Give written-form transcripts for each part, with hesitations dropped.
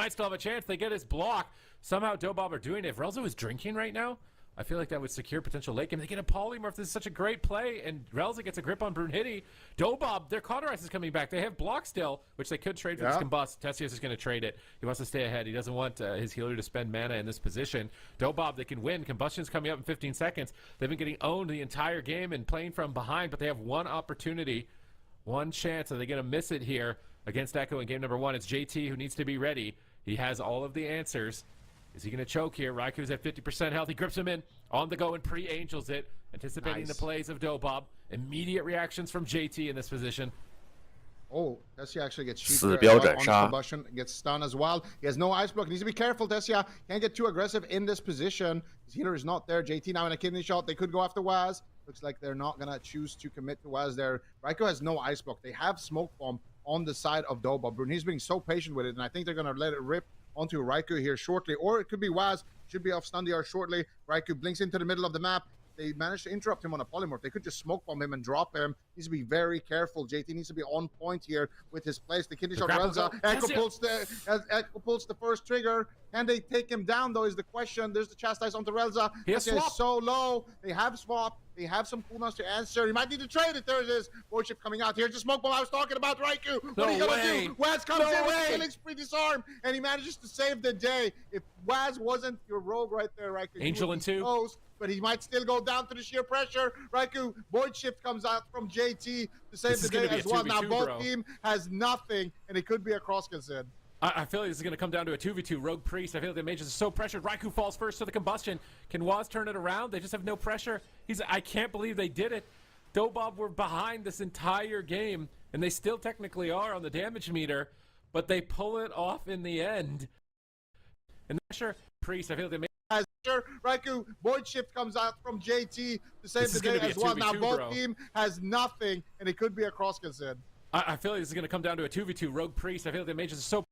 might still have a chance. They get his block. Somehow Dobab are doing it. If Relzo is drinking right now, I feel like that would secure potential late game. They get a polymorph. This is such a great play, and Relza gets a grip on Brunhilde. Dobab, their Cauterize is coming back. They have block still, which they could trade for this combust. Tessius is going to trade it. He wants to stay ahead. He doesn't want his healer to spend mana in this position. Dobab, they can win. Combustion's coming up in 15 seconds. They've been getting owned the entire game and playing from behind, but they have one opportunity, one chance. Are they going to miss it here against Echo in game number 1? It's JT who needs to be ready. He has all of the answers. Is he going to choke here? Raiku's at 50% health. He grips him in on the go and pre-angels it, anticipating the plays of Dobab. Immediate reactions from JT in this position. Oh, Tessia actually gets cheap 死标斩 on 杀 combustion, gets stunned as well. He has no ice block. He needs to be careful, Tessia. Can't get too aggressive in this position. His healer is not there. JT now in a kidney shot. They could go after Waz. Looks like they're not going to choose to commit to Waz there. Raikou has no ice block. They have smoke bomb on the side of Dobab. Brunhilde's being so patient with it, and I think they're going to let it rip onto Raikou here shortly. Or it could be Waz. Should be off stun DR shortly. Raikou blinks into the middle of the map. They managed to interrupt him on a polymorph. They could just smoke bomb him and drop him. Needs to be very careful. JT needs to be on point here with his plays. The kidney shot Relza. Echo pulls the first trigger. Can they take him down though is the question. There's the chastise onto Relza. Is so low. They have swap. They have some cooldowns to answer. He might need to trade it. There it is. Warship coming out. Here's the smoke bomb I was talking about. Raikou. What are you gonna do? Waz comes in with killing spree disarm, and he manages to save the day. If Waz wasn't your rogue right there, Raikou, Angel in 2. close, but he might still go down to the sheer pressure. Raikou, Void Shift comes out from JT to save the day as well. Now both team has nothing, and it could be a cross concern. I feel like this is going to come down to a 2v2. Rogue Priest, I feel like the mages are so pressured. Raikou falls first to the combustion. Can Waz turn it around? They just have no pressure. I can't believe they did it. Dobab were behind this entire game, and they still technically are on the damage meter, but they pull it off in the end. And pressure Priest, I feel like they Raikou, Void Shift comes out from JT to save the day as well. Now both team has nothing, and it could be a cross concern. I feel like this is going to come down to a 2v2. Rogue Priest, I feel like the mages are so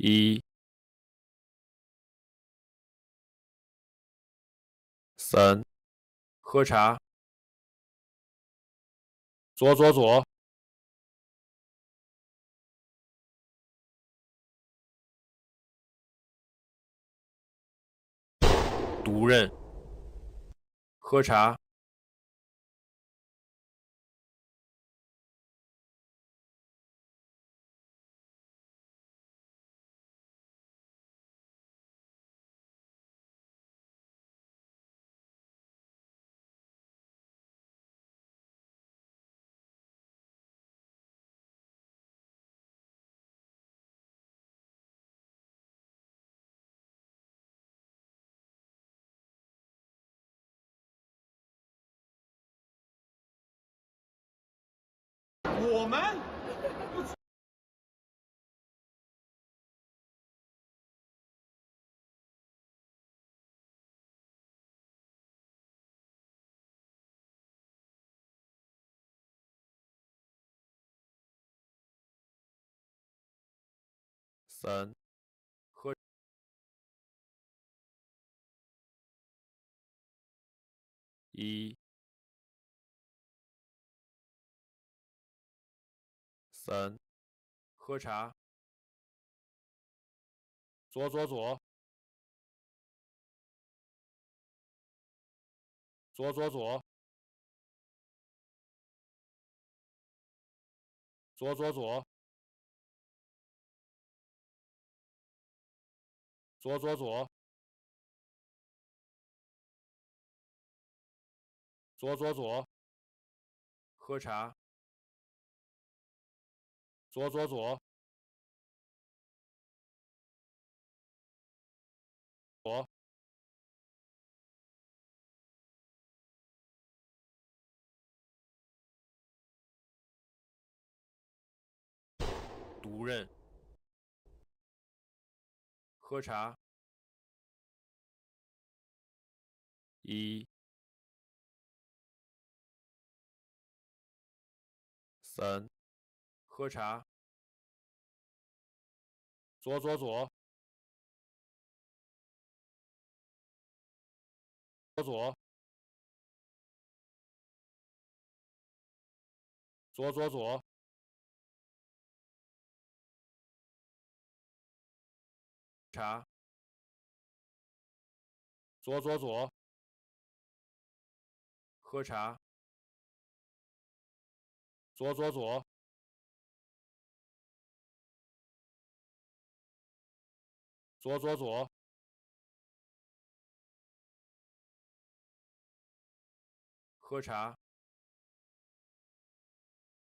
1、3，喝茶。左。毒刃。喝茶。我们3，喝。1、3，喝茶。左。左。左。喝茶。左。毒刃。喝茶。1、3，喝茶。左。茶。左。喝茶。左。左。喝茶。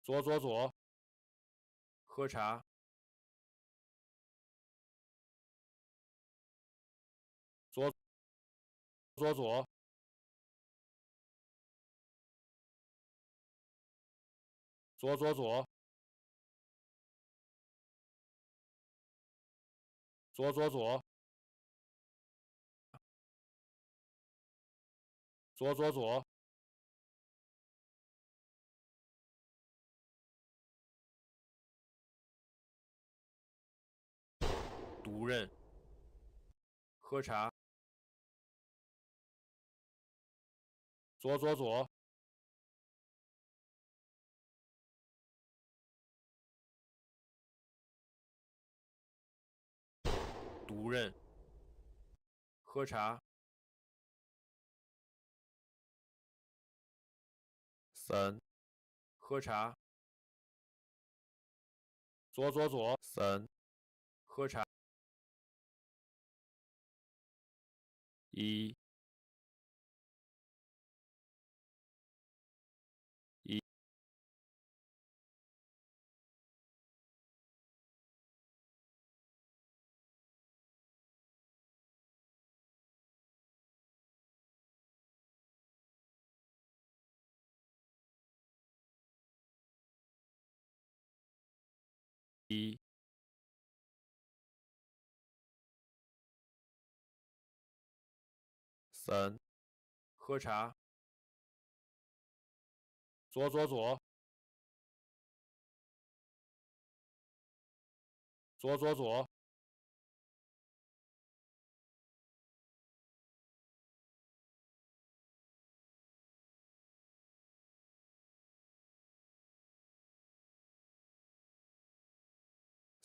左。喝茶。左。左。左。左。毒刃。喝茶。左。毒刃。喝茶。3，喝茶。左。3，喝茶。1、1、3，喝茶。左。左。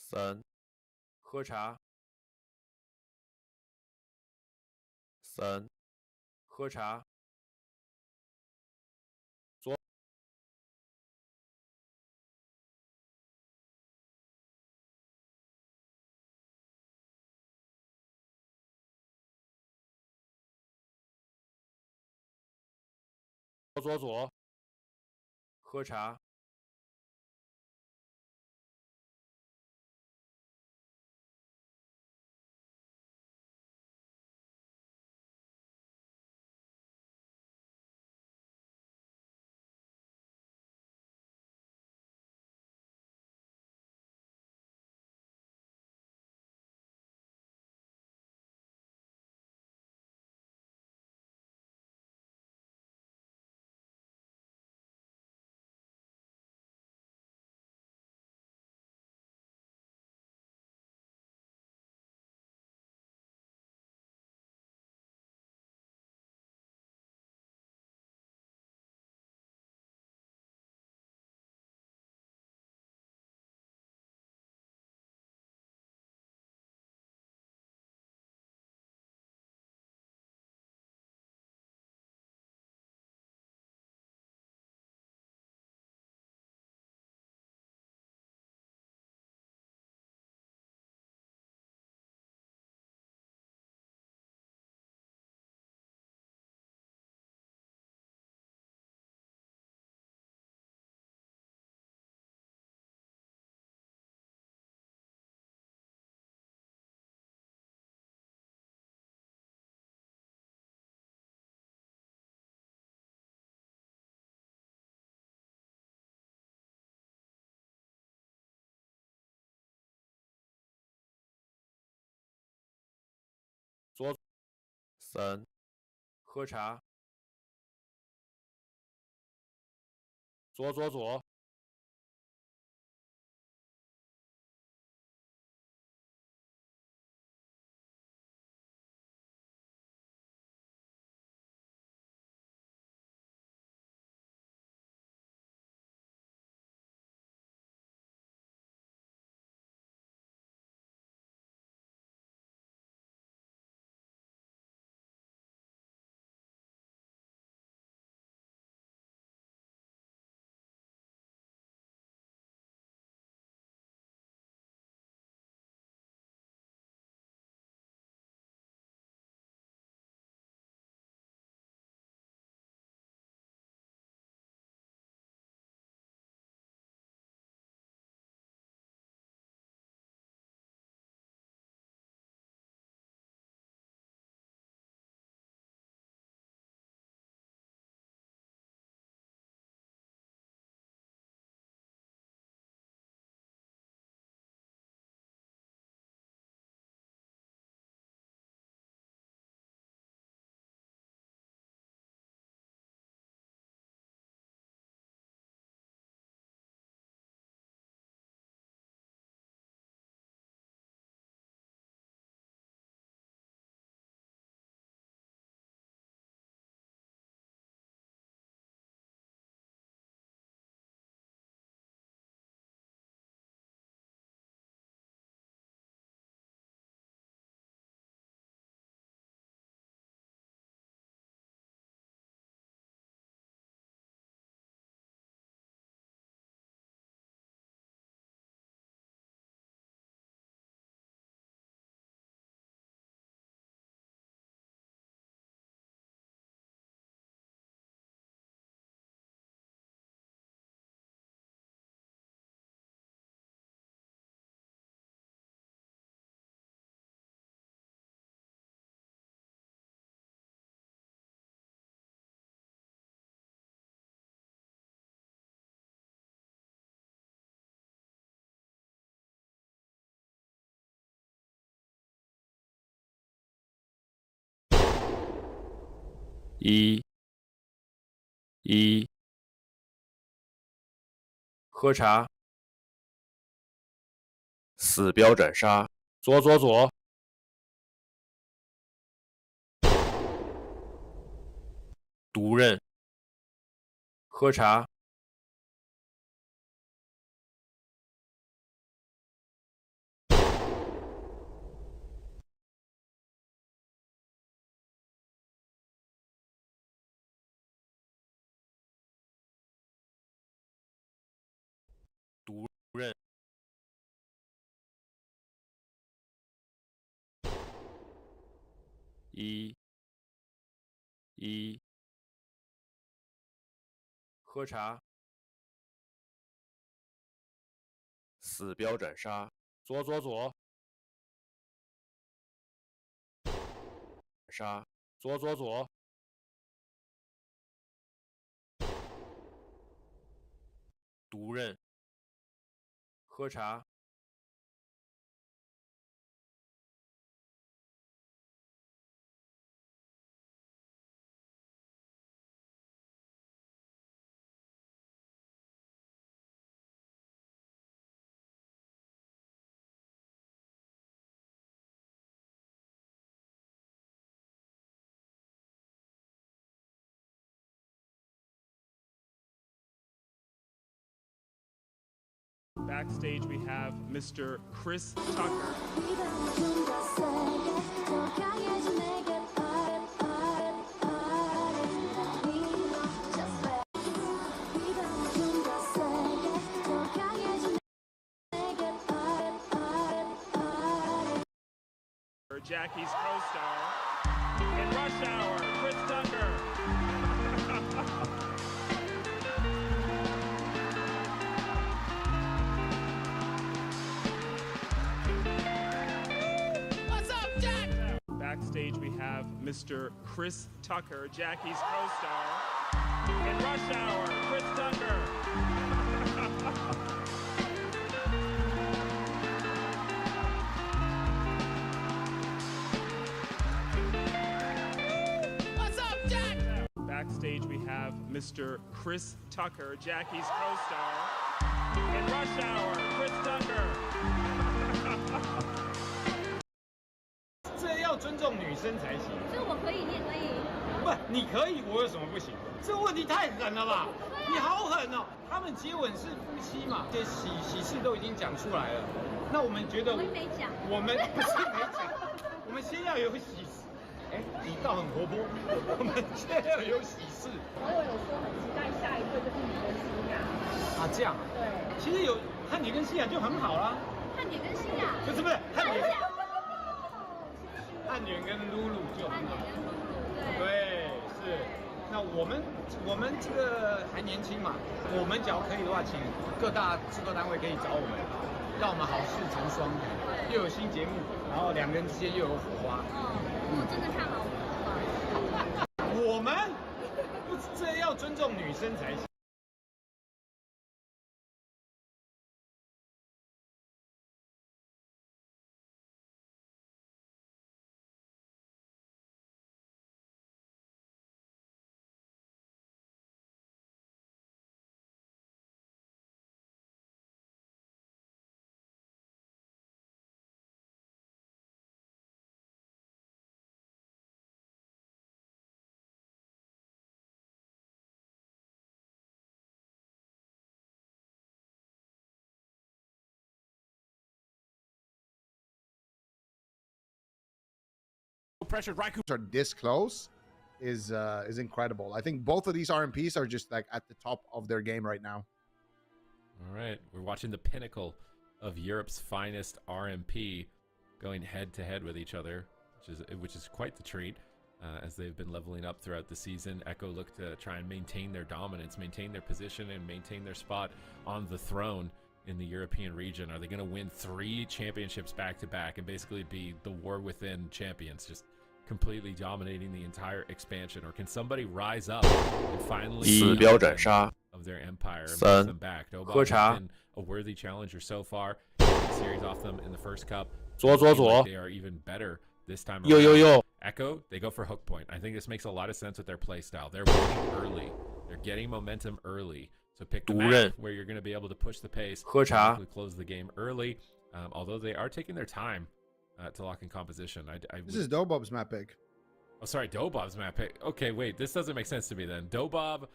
3喝茶3喝茶左喝茶3喝茶左1喝茶4标斩杀左毒刃喝茶一，喝茶，死标斩杀，左，杀，左，毒刃，喝茶，Backstage, we have Mr. Chris Tucker. Jackie's co-star in Rush Hour, Chris Tucker. Backstage, we have Mr. Chris Tucker, Jackie's co-star in Rush Hour, Chris Tucker. ，Backstage, we have Mr. Chris Tucker, Jackie's co-star in Rush Hour, Chris Tucker. 这要尊重女生才行。就我可以，你也可以。不，你可以，我有什么不行？这问题太狠了吧！你好狠哦！他们接吻是夫妻嘛，这喜事都已经讲出来了。那我们觉得我们没讲，我们不是没讲，我们先要有喜事。哎，你倒很活泼，我们先要有喜事。网友有说很期待下一对就是你跟西亚。啊，这样啊？对。其实有汉典跟西亚就很好啦。汉典跟西亚。不是汉典。汉典跟露露就很好。对，是。那我们这个还年轻嘛，我们只要可以的话，请各大制作单位可以找我们，让我们好事成双，又有新节目，然后两个人之间又有火花。我真的看好我们不，这要尊重女生才行。Pressured Raikou Are this close is incredible. I think both of these RMPs are just like at the top of their game right now. All right, we're watching the pinnacle of Europe's finest RMP going head to head with each other, which is quite the treat. As they've been leveling up throughout the season, Echo look to try and maintain their dominance, maintain their position, and maintain their spot on the throne in the European region. Are they going to win 3 championships back to back and basically be the war within champions, just completely dominating the entire expansion? Or can somebody rise up and finally 死标斩杀， of their empire and 3 push them back? Dobab 喝茶 has been a worthy challenger so far. The series off them in the first cup. 左， They are even better this time around. 右， Echo, they go for hook point. I think this makes a lot of sense with their play style. They're winning early. They're getting momentum early. So pick the 毒 map 刃 where you're going to be able to push the pace. 喝茶 Hopefully close the game early. Although they are taking their time to lock in composition. This is Dobob's map pick. Oh, sorry, Dobob's map pick. Okay, wait, this doesn't make sense to me then. Dobob,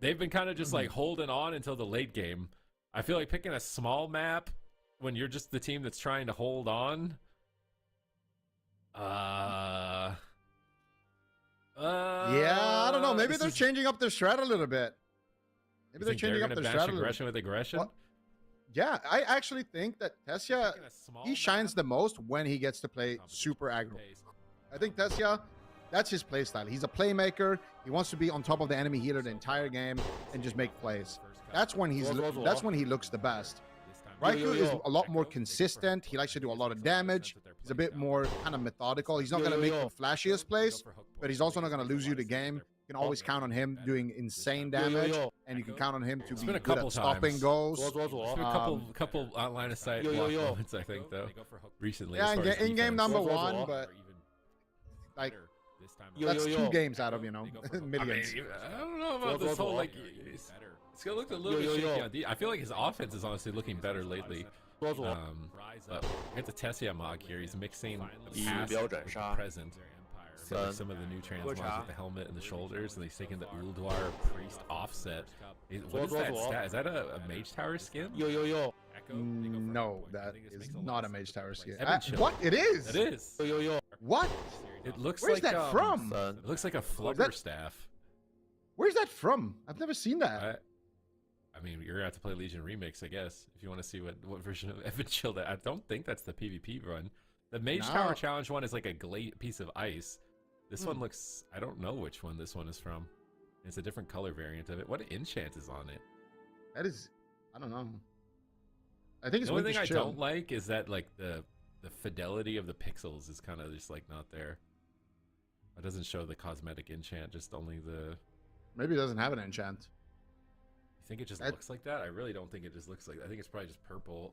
they've been kind of just like holding on until the late game. I feel like picking a small map when you're just the team that's trying to hold on. Yeah, I don't know. Maybe they're changing up their strat a little bit. Maybe they're changing up their strat a little aggression with aggression. Well, yeah, I actually think that Tessia, he shines the most when he gets to play super aggro. I think Tessia, That's his play style. He's a playmaker. He wants to be on top of the enemy healer the entire game and just make plays. That's when he looks the best. Raikou is a lot more consistent. He likes to do a lot of damage. He's a bit more kind of methodical. He's not going to make the flashiest plays, but he's also not going to lose you the game. You can always count on him doing insane damage, and you can count on him to be good at stopping goals. There's been a couple line of sight block moments, I think, though, recently. Yeah, in game number 1, but like that's 2 games out of millions. I don't know about this whole like. It's gonna look a little bit shaky on D. I feel like his offense is honestly looking better lately. But get the Tessia Mog here. He's mixing the past with the present. So some of the new transmogs with the helmet and the shoulders, and he's taking the Ulduar Priest offset. What is that stat? Is that a Mage Tower skin? No, that is not a Mage Tower skin. What? It is? It is. What? It looks Where's like that from? It looks like a flubber staff. Where's that from? I've never seen that. I mean, you're gonna have to play Legion Remix, I guess, if you want to see what version of Evan Chill that. I don't think that's the PvP run. The Mage Tower Challenge one is like a piece of ice. This one looks. I don't know which one this one is from. It's a different color variant of it. What enchant is on it? That is. I don't know. I think it's the only thing Chill. I don't like is that like the fidelity of the pixels is kind of just like not there. It doesn't show the cosmetic enchant, just only the. Maybe it doesn't have an enchant. You think it just looks like that? I really don't think it just looks like that. I think it's probably just purple.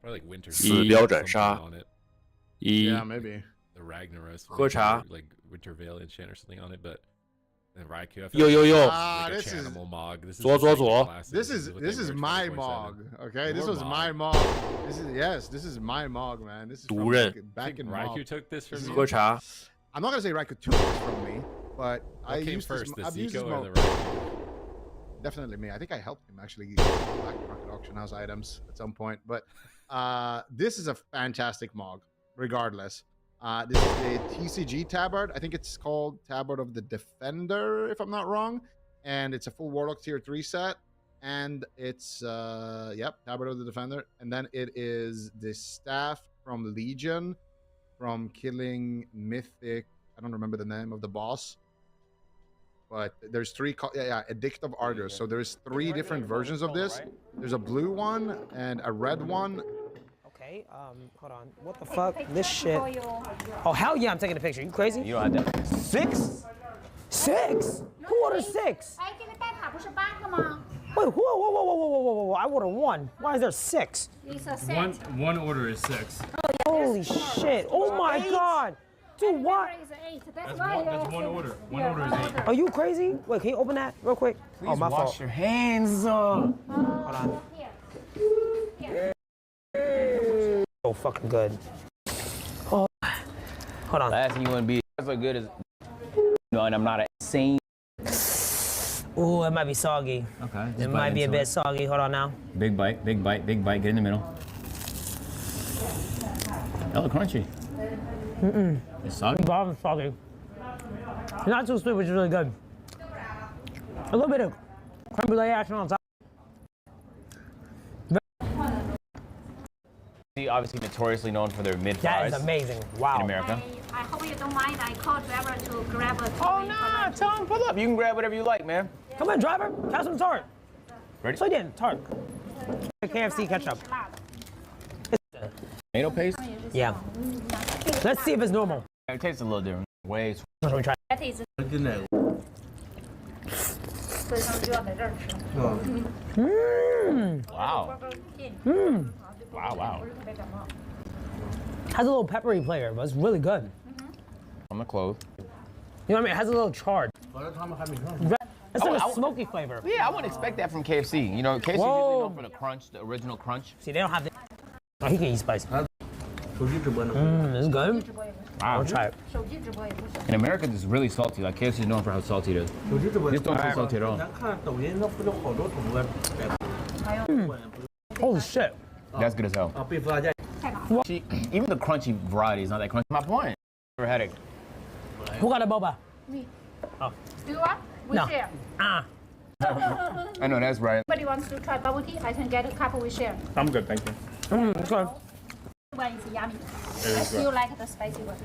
Probably like winter. 4标斩杀 on it. Yeah, maybe. The Ragnaros. 喝茶 like Winter Veil enchant or something on it, but then Raikou. I Yo, feel yo, like yo. like this a is Chanimal Mog. This is Zuo, just Zuo, like Zuo. classic. This is what they wear my 24/7. Mog. Okay, this Your was Mog. my Mog. This is my Mog, man. This is from 毒刃 back in Raikou Mog. took this from you. 喝茶 I'm not gonna say Raikou took this from me, but I What came used first, this, the I've used this Zico or Mog. the Raikou? Definitely me. I think I helped him actually get Black Market Auction House items at some point. But this is a fantastic Mog, regardless. This is the TCG Tabard. I think it's called Tabard of the Defender, if I'm not wrong. And it's a full Warlock Tier 3 set. And it's, Tabard of the Defender. And then it is the staff from Legion, from killing Mythic. I don't remember the name of the boss. But there's 3, Edict of Argus. So there's 3 different versions of this. There's a blue one and a red one. Okay, hold on. What the fuck? This shit. Oh, hell yeah, I'm taking a picture. You crazy? You don't have that. 6? 6? Who ordered 6? 哎，这个蛋挞不是8个吗 Wait, whoa. I ordered 1. Why is there 6?？It's a set. One order is 6. Holy shit. Oh my god. Dude, what? It's 8. That's why. That's one order. One order is 8. Are you crazy? Wait, can you open that real quick? Oh, my fault. your hands. Hold on. So fucking good. Oh. Hold on. Last thing you want to be so good as, and I'm not a insane. Ooh, it might be soggy. Okay. It might be a bit soggy. Hold on now. Big bite, big bite, big bite. Get in the middle. That look crunchy. It's soggy. Bottom's soggy. It's not too sweet, which is really good. A little bit of creme brulee action on top. Obviously notoriously known for their mid That fries is amazing. Wow. in America. I hope you don't mind. I called driver to grab a. Oh no! Tell him pull up. You can grab whatever you like, man. Come on, driver. Have some tart. Ready? So again, tart. KFC ketchup. Tomato paste. Yeah. Let's see if it's normal. It tastes a little different. Way. Let me try. That is. Wow. Wow. Has a little peppery flavor, but it's really good. I'm gonna close. You know what I mean? It has a little charred. It's like a smoky flavor. Yeah, I wouldn't expect that from KFC. You know, KFC is usually known for the crunch, the original crunch. See, they don't have the. Oh, he can eat spicy. It's good. Wow. I'll try it. In America, it's really salty. Like KFC is known for how salty it is. This don't taste salty at all. Holy shit. That's good as hell. See, even the crunchy variety is not that crunchy. My point. For headache. Who got a boba? Me. Oh. Do you want? We No. share. Ah. I know that's right. Somebody wants to try bubble tea? I can get a cup. We share. I'm good, thank you. It's good. one is yummy. I still like the spicy one.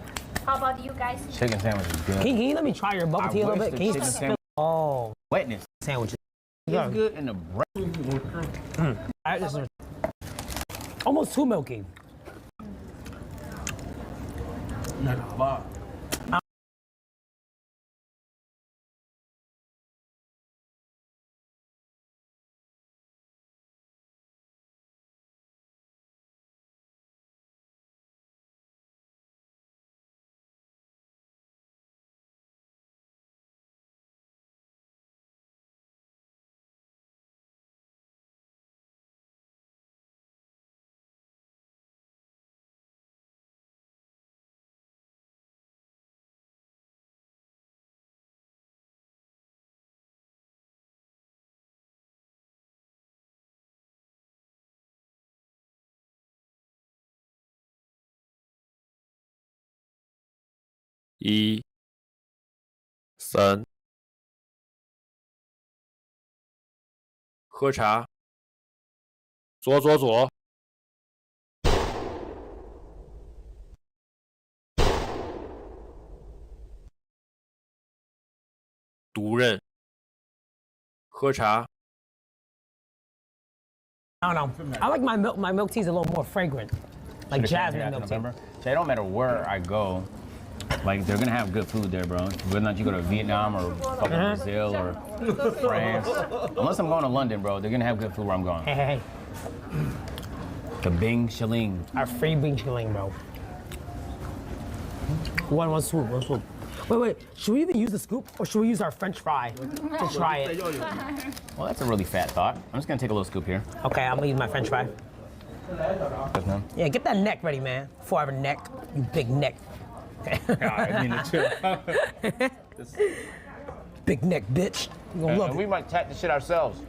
How about you guys? Chicken sandwich is good. Can you let me try your bubble tea a little bit? Can you just spill? Oh, Wetness. sandwiches. It's good in the bread. This is almost too milky.1、3，喝茶，左左左，毒人，喝茶。 I don't know. I like my milk tea's a little more fragrant, like jasmine milk tea. So it don't matter where I go, like they're gonna have good food there, bro. Whether or not you go to Vietnam or fucking Brazil or France, unless I'm going to London, bro, they're gonna have good food where I'm going. Hey. The Bing Shilling. Our free Bing Chilling, bro. One swoop. Wait. Should we even use the scoop or should we use our French fry to try it? Well, that's a really fat thought. I'm just gonna take a little scoop here. Okay, I'm gonna use my French fry. Yes, ma'am. Yeah, get that neck ready, man. Before I have a neck, you big neck. I mean it too. Big neck, bitch. You gonna love And it. we might tap the shit ourselves.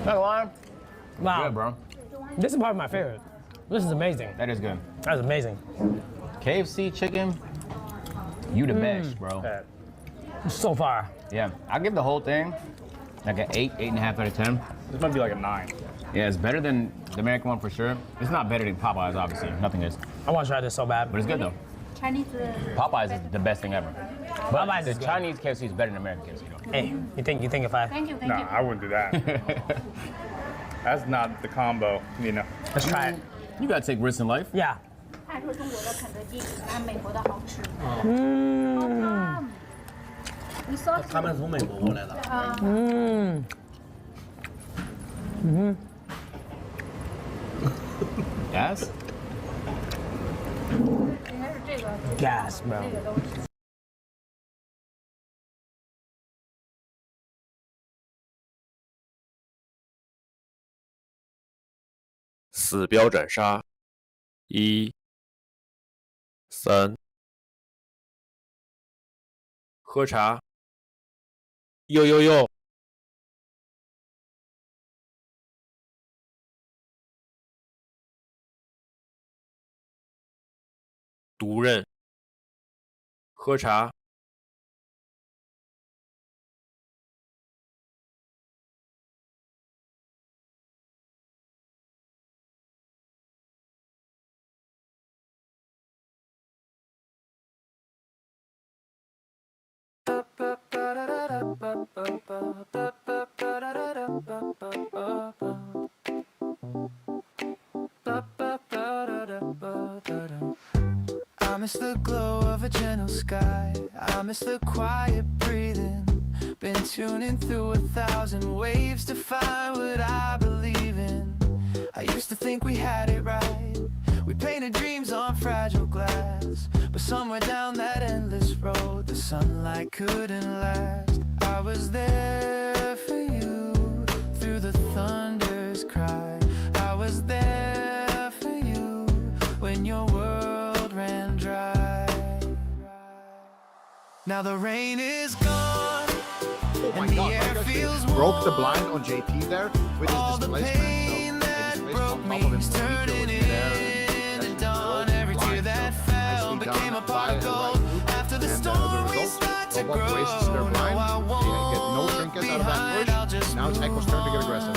Not lying. Wow. Good, bro. This is probably my favorite. This is amazing. That is good. That's amazing. KFC chicken, you the best, bro. So far. Yeah, I give the whole thing like an 8.5 out of 10. This might be like a 9. Yeah, it's better than the American one for sure. It's not better than Popeyes, obviously. Nothing is. I want to try this so bad. But it's good though. Chinese. Popeyes is the best thing ever. But Popeyes the is good. Chinese KFC is better than American KFC though. Hey, you think if I Thank you. Nah, I wouldn't do that. That's not the combo, you know. let's try it. You gotta take risks in life. Yeah. 他说中国的肯德基比咱美国的好吃。你说他们从美国过来的。Yes? 应该是这个。 Gas, bro. 这个都是。死标斩杀，1、3，喝茶，哟，毒人，喝茶。 I miss the glow of a gentle sky. I miss the quiet breathing. Been tuning through 1,000 waves to find what I believe in. I used to think we had it right. We painted dreams on fragile glass. But somewhere down that endless road, the sunlight couldn't last. I was there for you through the thunder's cry. I was there for you when your world ran dry. Now the rain is gone. Oh my and the God, air Marcus feels broke the warm. blind on JT there with his All the displacement. pain So that the displacement broke on top me of him, is Monique turning was there, and into that's dawn. broke Every tear blind, that so fell nicely became done a pot by of the gold. right move. After the And as a storm, we result, start to Dobov grow. wastes their blind. No, I They won't get no be trinkets out of that behind. push. I'll just Now it's Echo's turn to get aggressive.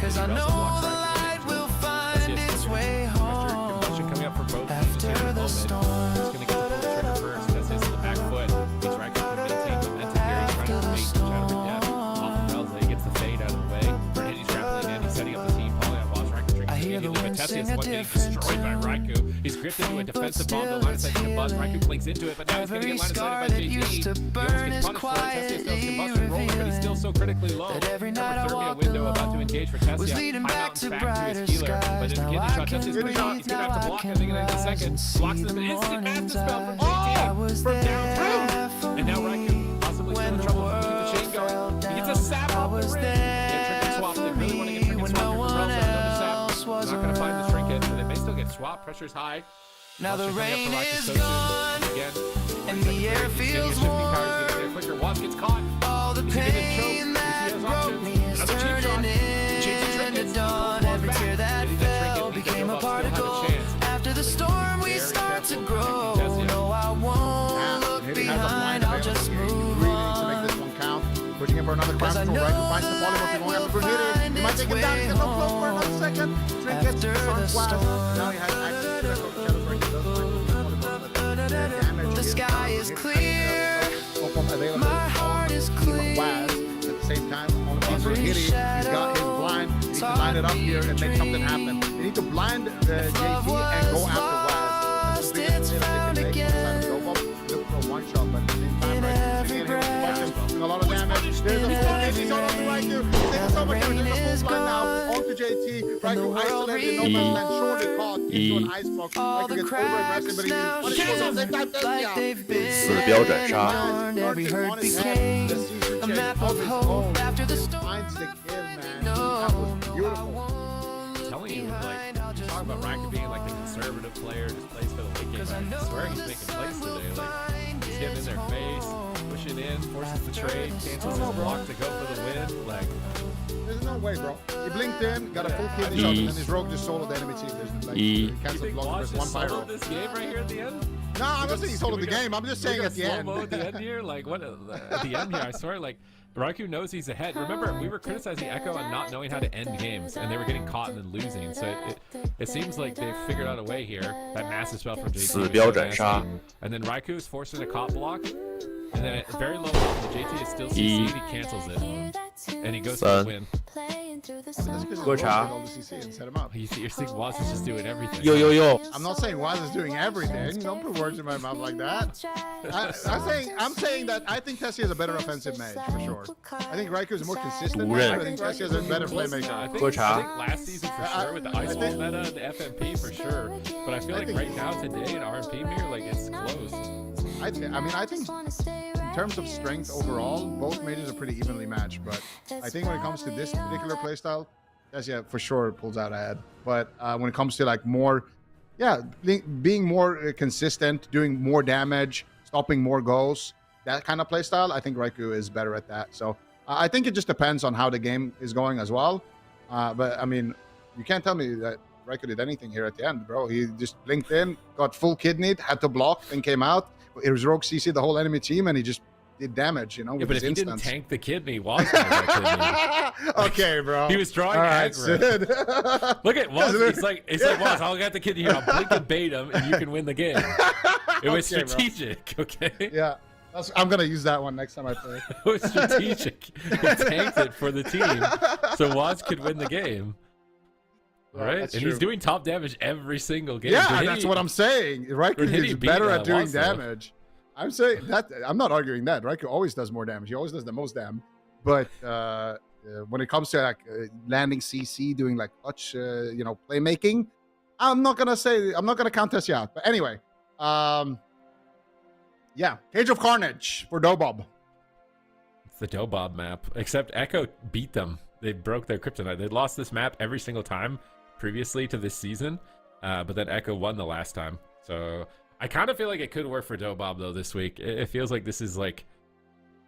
Cause I know light will find its way home coming up for both after the storm. He's going to get the pull trigger first. That's his in the back foot. He's right to maintain momentum here. He's trying to make each out of it. Off of Relze, gets the fade out of the way. He's grappling in. He's setting up the team. Polly on Boss Raikou drinking. I hear the wind sing a one getting different destroyed by Raikou. He's gripped into a defensive bomb. The line of sight from Buzz. Raikou clinks into it, but now he's going to Every get line of scar sight by that JT. used to He burn almost is gets punished for it. Tessia's fails quietly combustion rolling, but he's still so critically low. That every night I Thermia walk window alone about to engage for Tessia. was leading High back mountains to back brighter his healer, skies. but in Now kidney I shot, can Tessia's pretty shot. breathe, He's gonna now have to I block can it. They're gonna need a rise second. and Blocks see them the an instant morning's master spell from eye. I JT was from there downtown. for And now you Raikou possibly still when in the trouble to keep the world chain going. fell He gets a down. sap I off the was rim. there Trinket swap. They really want to get for Trinket me swap when here no from Relze. Another sap. one else was Not gonna find the around. Trinket, but they may still get swapped. Pressure's high. Now the Monster coming rain up for Raikou is so soon. gone Again. and the air feels Shifting powers warm. getting there quicker. Watts gets caught. All the He's gonna get choked. pain that He has broke options. me is Another cheap shot. turning Changing into trinkets. dawn. Falls Every back. tear that Getting that fell trinket. became a Still have a particle. chance. After the storm, we Very start to careful. grow. Tessia. No, I won't look Hitting has a blind behind. I'll just available here. He move really needs to make on. this one count. Pushing him for another crown Cause I control. know Raikou finds the polymorph. He's going after Brunhilde. He might take him down. He's got no flow for another second. Trinket After starts the wide. storm. Now he has access to the shadow break. He does find the polymorph, but the damage The sky is hit clear. Opom available My heart is on Team clear. Waz. At the same time, on Every Brunhilde, he's got his shadow blind. He needs to line it up here and make something happen. They need to blind JT and go after Waz. That's the biggest mistake they can make inside of Dobop. Look for a one shot, but at the same time, Raikou shooting at him, doing a lot of damage. There's a full KC shot onto Raikou. He's taking so much damage. There's a full blind now onto JT. Raikou isolated, no man's land, shortly caught into an ice block. All Raikou the gets over cracks aggressive, but he now punishes at the same time. shape like Tessia. they've been 四标斩杀 worn. Every hurt became a map of hope after the storm. Finds the kill, man. No, That was beautiful. I'm telling you, like, you talk about Raikou being like the conservative player, just plays for the late game. I swear he's making plays today. Like, he's getting in their face, pushing in, forces the trade, cancels his block to go for the win. Like, There's no way, bro. He blinked in, got a full kidney shot, and then his rogue just soloed the enemy team. There's like, E. he you canceled think block Watch versus just one pyro. soloed this game right here at the end? No, I'm not saying he soloed the We got- game. I'm just we saying got at the end. slow-mo at the end here, like what? At the end here, I swear, like Raikou knows he's ahead. Remember, we were criticizing Echo on not knowing how to end games, and they were getting caught and then losing. So it seems like they've figured out a way here. That massive spell from JT, 四标斩杀 and then Raikou is forced into caught block, and then at very low level, the JT is still CC'd. He cancels it, and he goes for the Son. win. That's because喝茶 all the CC and set him up. You're seeing Waz is just doing everything. Yo yo yo. I'm not saying Waz is doing everything. Don't put words in my mouth like that. I'm saying that I think Tessia is a better offensive mage for sure. I think Raikou is a more consistent. Duren. mage. I think Tessia is a better I playmaker. think,喝茶 I think last season for sure with the ice wall meta and the FMP for sure. But I feel like right now today in RMP here, like it's close. I think in terms of strength overall, both mages are pretty evenly matched. But I think when it comes to this particular playstyle, Tessia for sure pulls out ahead. But when it comes to like more, being more consistent, doing more damage, stopping more goals, that kind of playstyle, I think Raikou is better at that. So I think it just depends on how the game is going as well. But I mean, you can't tell me that Raikou did anything here at the end, bro. He just blinked in, got full kidneyed, had to block, then came out. It was rogue CC the whole enemy team, and he just did damage, you know, Yeah, with but his if he instance. didn't tank the kidney, Waz would have that kidney. Okay, bro. He was drawing All right, aggro. Sid. Look at Waz. He's like Waz, I'll get the kidney here. I'll blink and bait him, and you can win the game. It was Okay, bro. strategic, okay? Yeah, I'm gonna use that one next time I play. It was strategic. He tanked it for the team, so Waz could win the game. All right, that's and true. he's doing top damage every single game. Yeah, Brunhilde- that's what I'm saying. Raikou Brunhilde is beat, better at doing Waz, though. damage. I'm saying that. I'm not arguing that. Raikou always does more damage. He always does the most damage. But when it comes to like landing CC, doing like touch, playmaking, I'm not gonna count Tessia out. But anyway, Cage of Carnage for Dobob. It's the Dobob map, except Echo beat them. They broke their kryptonite. They lost this map every single time previously to this season, but then Echo won the last time. So I kind of feel like it could work for Dobob though this week. It feels like this is like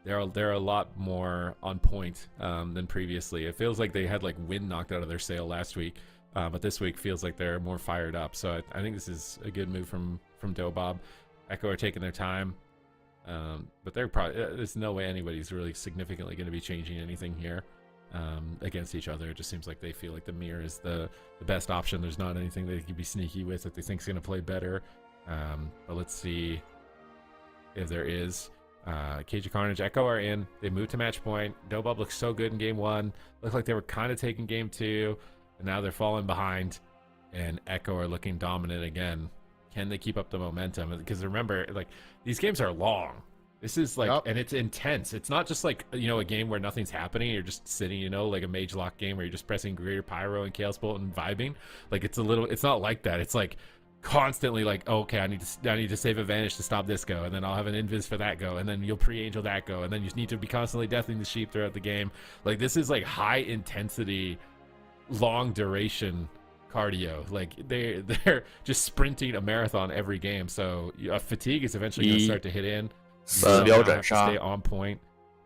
they're a lot more on point than previously. It feels like they had like wind knocked out of their sail last week, but this week feels like they're more fired up. So I think this is a good move from Dobob. Echo are taking their time. But they're probably there's no way anybody's really significantly going to be changing anything here against each other. It just seems like they feel like the mirror is the best option. There's not anything they can be sneaky with that they think is going to play better. But let's see if there is. Cage of Carnage, Echo are in. They moved to match point. Dobab looks so good in game 1. Looked like they were kind of taking game 2, and now they're falling behind. And Echo are looking dominant again. Can they keep up the momentum? Because remember, like, these games are long. This is like, and it's intense. It's not just like, you know, a game where nothing's happening. You're just sitting, you know, like a Mage Lock game where you're just pressing Greater Pyro and Chaos Bolt and vibing. Like, it's not like that. It's like constantly like, oh, okay, I need to save advantage to stop this go, and then I'll have an invis for that go, and then you'll pre-angel that go, and then you need to be constantly deathing the sheep throughout the game. Like, this is like high intensity, long duration cardio. Like, they're just sprinting a marathon every game. So fatigue is eventually going to start to hit in. You have to stay on point.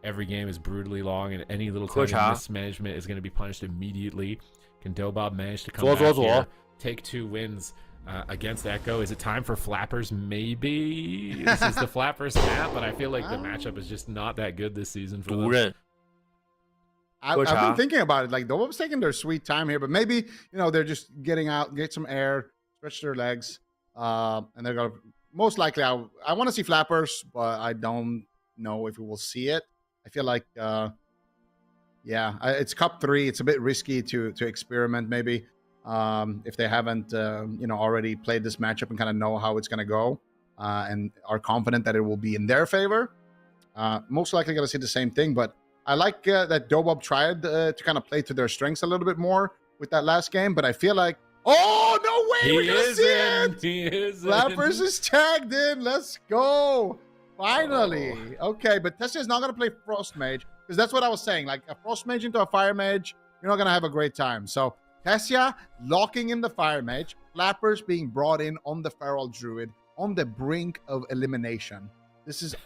Every game is brutally long, and any little tiny mismanagement is going to be punished immediately. Can Dobab manage to come back here, take 2 wins against Echo? Is it time for Flappers? Maybe. This is the Flappers map, but I feel like the matchup is just not that good this season for them. I've been thinking about it. Like, Dobab's taking their sweet time here, but maybe, you know, they're just getting out, get some air, stretch their legs, and they're gonna most likely. I want to see Flappers, but I don't know if we will see it. I feel like, it's Cup 3. It's a bit risky to experiment maybe. If they haven't, already played this matchup and kind of know how it's going to go and are confident that it will be in their favor. Most likely going to see the same thing, but I like that Dobab tried to kind of play to their strengths a little bit more with that last game, but I feel like, oh, no way! We're going to see it! He is Flappers is tagged in. Let's go. Finally. Okay, but Tessia is not going to play Frost Mage, because that's what I was saying. Like, a Frost Mage into a Fire Mage, you're not going to have a great time. So Tessia locking in the Fire Mage, Flappers being brought in on the Feral Druid on the brink of elimination. This is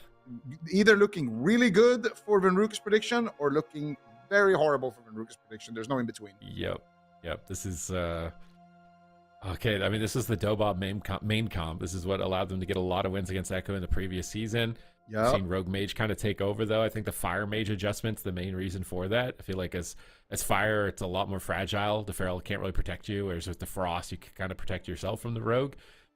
either looking really good for Venruka's prediction or looking very horrible for Venruka's prediction. There's no in between. Yep. This is okay. I mean, this is the Dobab main comp. This is what allowed them to get a lot of wins against Echo in the previous season. I've seen Rogue Mage kind of take over, though. I think the Fire Mage adjustment's the main reason for that. I feel like as Fire, it's a lot more fragile. The Feral can't really protect you, whereas with the Frost, you can kind of protect yourself from the Rogue.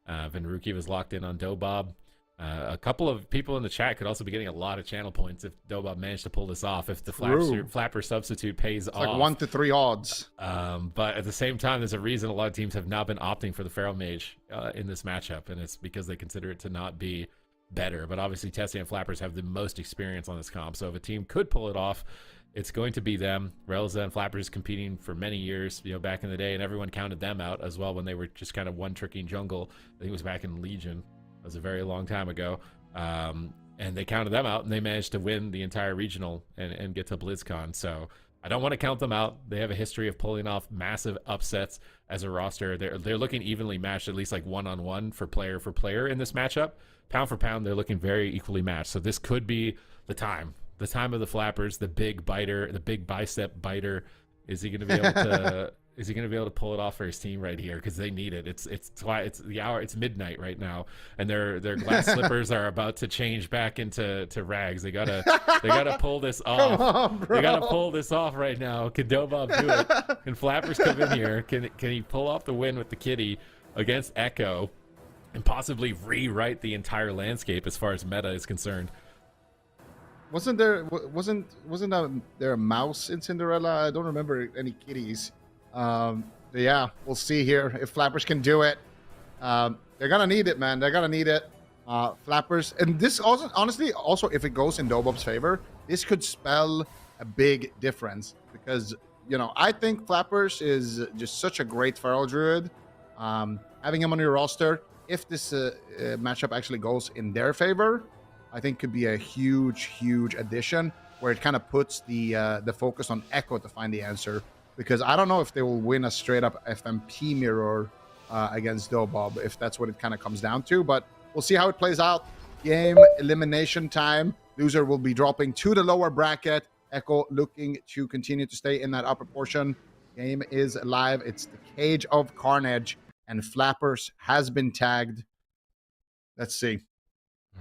Venruki was locked in on Dobab. A couple of people in the chat could also be getting a lot of channel points if Dobab managed to pull this off, if the Flapper substitute pays off. Like 1 to 3 odds. But at the same time, there's a reason a lot of teams have not been opting for the Feral Mage in this matchup, and it's because they consider it to not be better. But obviously, Tessia and Flappers have the most experience on this comp, so if a team could pull it off, it's going to be them. Relza and Flappers competing for many years, back in the day, and everyone counted them out as well when they were just kind of one-tricking jungle. I think it was back in Legion. That was a very long time ago. And they counted them out, and they managed to win the entire regional and get to BlizzCon. So I don't want to count them out. They have a history of pulling off massive upsets as a roster. They're looking evenly matched, at least like one-on-one for player in this matchup. Pound for pound, they're looking very equally matched. So this could be the time of the Flappers, the big biter, the big bicep biter. Is he going to be able to? Is he going to be able to pull it off for his team right here? Because they need it. It's the hour. It's midnight right now, and their glass slippers are about to change back into rags. They gotta pull this off. Come on, bro. They gotta pull this off right now. Can Dobab do it? Can Flappers come in here? Can he pull off the win with the kitty against Echo, and possibly rewrite the entire landscape as far as meta is concerned? Wasn't there a mouse in Cinderella? I don't remember any kitties. Yeah, we'll see here if Flappers can do it. They're gonna need it, man. They're gonna need it. Flappers, and this also, honestly, also if it goes in Dobab's favor, this could spell a big difference because I think Flappers is just such a great Feral Druid. Having him on your roster, if this matchup actually goes in their favor, I think could be a huge addition where it kind of puts the focus on Echo to find the answer. Because I don't know if they will win a straight-up FMP mirror against Dobab, if that's what it kind of comes down to. But we'll see how it plays out. Game elimination time. Loser will be dropping to the lower bracket. Echo looking to continue to stay in that upper portion. Game is live. It's the Cage of Carnage, and Flappers has been tagged. Let's see.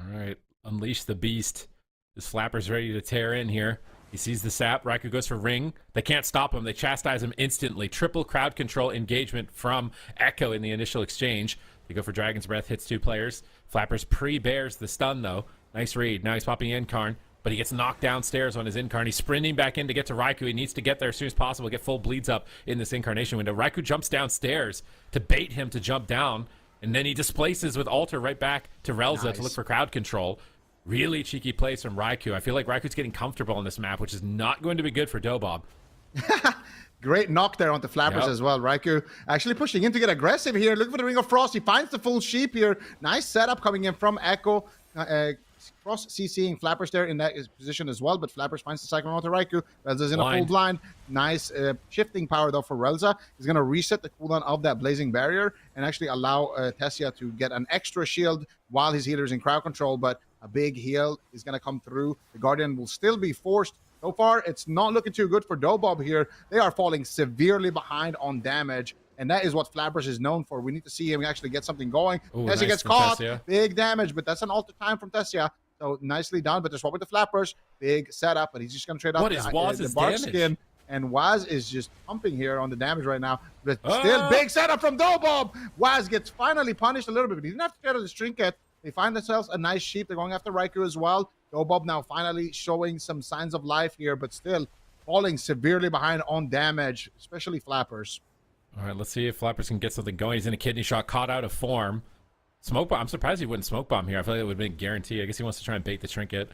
All right. unleash the beast. This Flapper's ready to tear in here. He sees the sap. Raikou goes for ring. They can't stop him. They chastise him instantly. Triple crowd control engagement from Echo in the initial exchange. They go for Dragon's Breath. Hits 2 players. Flappers pre-bears the stun, though. Nice read. Now he's popping Incarn, but he gets knocked downstairs on his Incarn. He's sprinting back in to get to Raikou. He needs to get there as soon as possible, get full bleeds up in this Incarnation window. Raikou jumps downstairs to bait him to jump down, and then he displaces with Alter right back to Relza to look for crowd control. Really cheeky plays from Raikou. I feel like Raikou's getting comfortable on this map, which is not going to be good for Dobob. Great knock there onto Flappers as well. Raikou actually pushing in to get aggressive here. Looking for the Ring of Frost. He finds the full sheep here. Nice setup coming in from Echo. Cross CCing Flappers there in that position as well, but Flappers finds the Cyclone onto Raikou. Relza's in a full blind. Nice shifting power though for Relza. He's going to reset the cooldown of that Blazing Barrier and actually allow Tessia to get an extra shield while his healer's in crowd control, but a big heal is going to come through. The Guardian will still be forced. So far, it's not looking too good for Dobob here. They are falling severely behind on damage, and that is what Flappers is known for. We need to see him actually get something going. Ooh, Tessia nice gets from caught. Tessia. Big damage, but that's an alter time from Tessia. So nicely done, but they're swapping the Flappers. Big setup, but he's just going to trade out What is Waz's the Bark damage? Skin. And Waz is just pumping here on the damage right now. But still, big setup from Dobob. Waz gets finally punished a little bit, but he didn't have to trade out his trinket. They find themselves a nice sheep. They're going after Raikou as well. Dobob now finally showing some signs of life here, but still falling severely behind on damage, especially Flappers. All right, let's see if Flappers can get something going. He's in a kidney shot, caught out of form. Smoke bomb. I'm surprised he wouldn't smoke bomb here. I feel like it would have been a guarantee. I guess he wants to try and bait the trinket.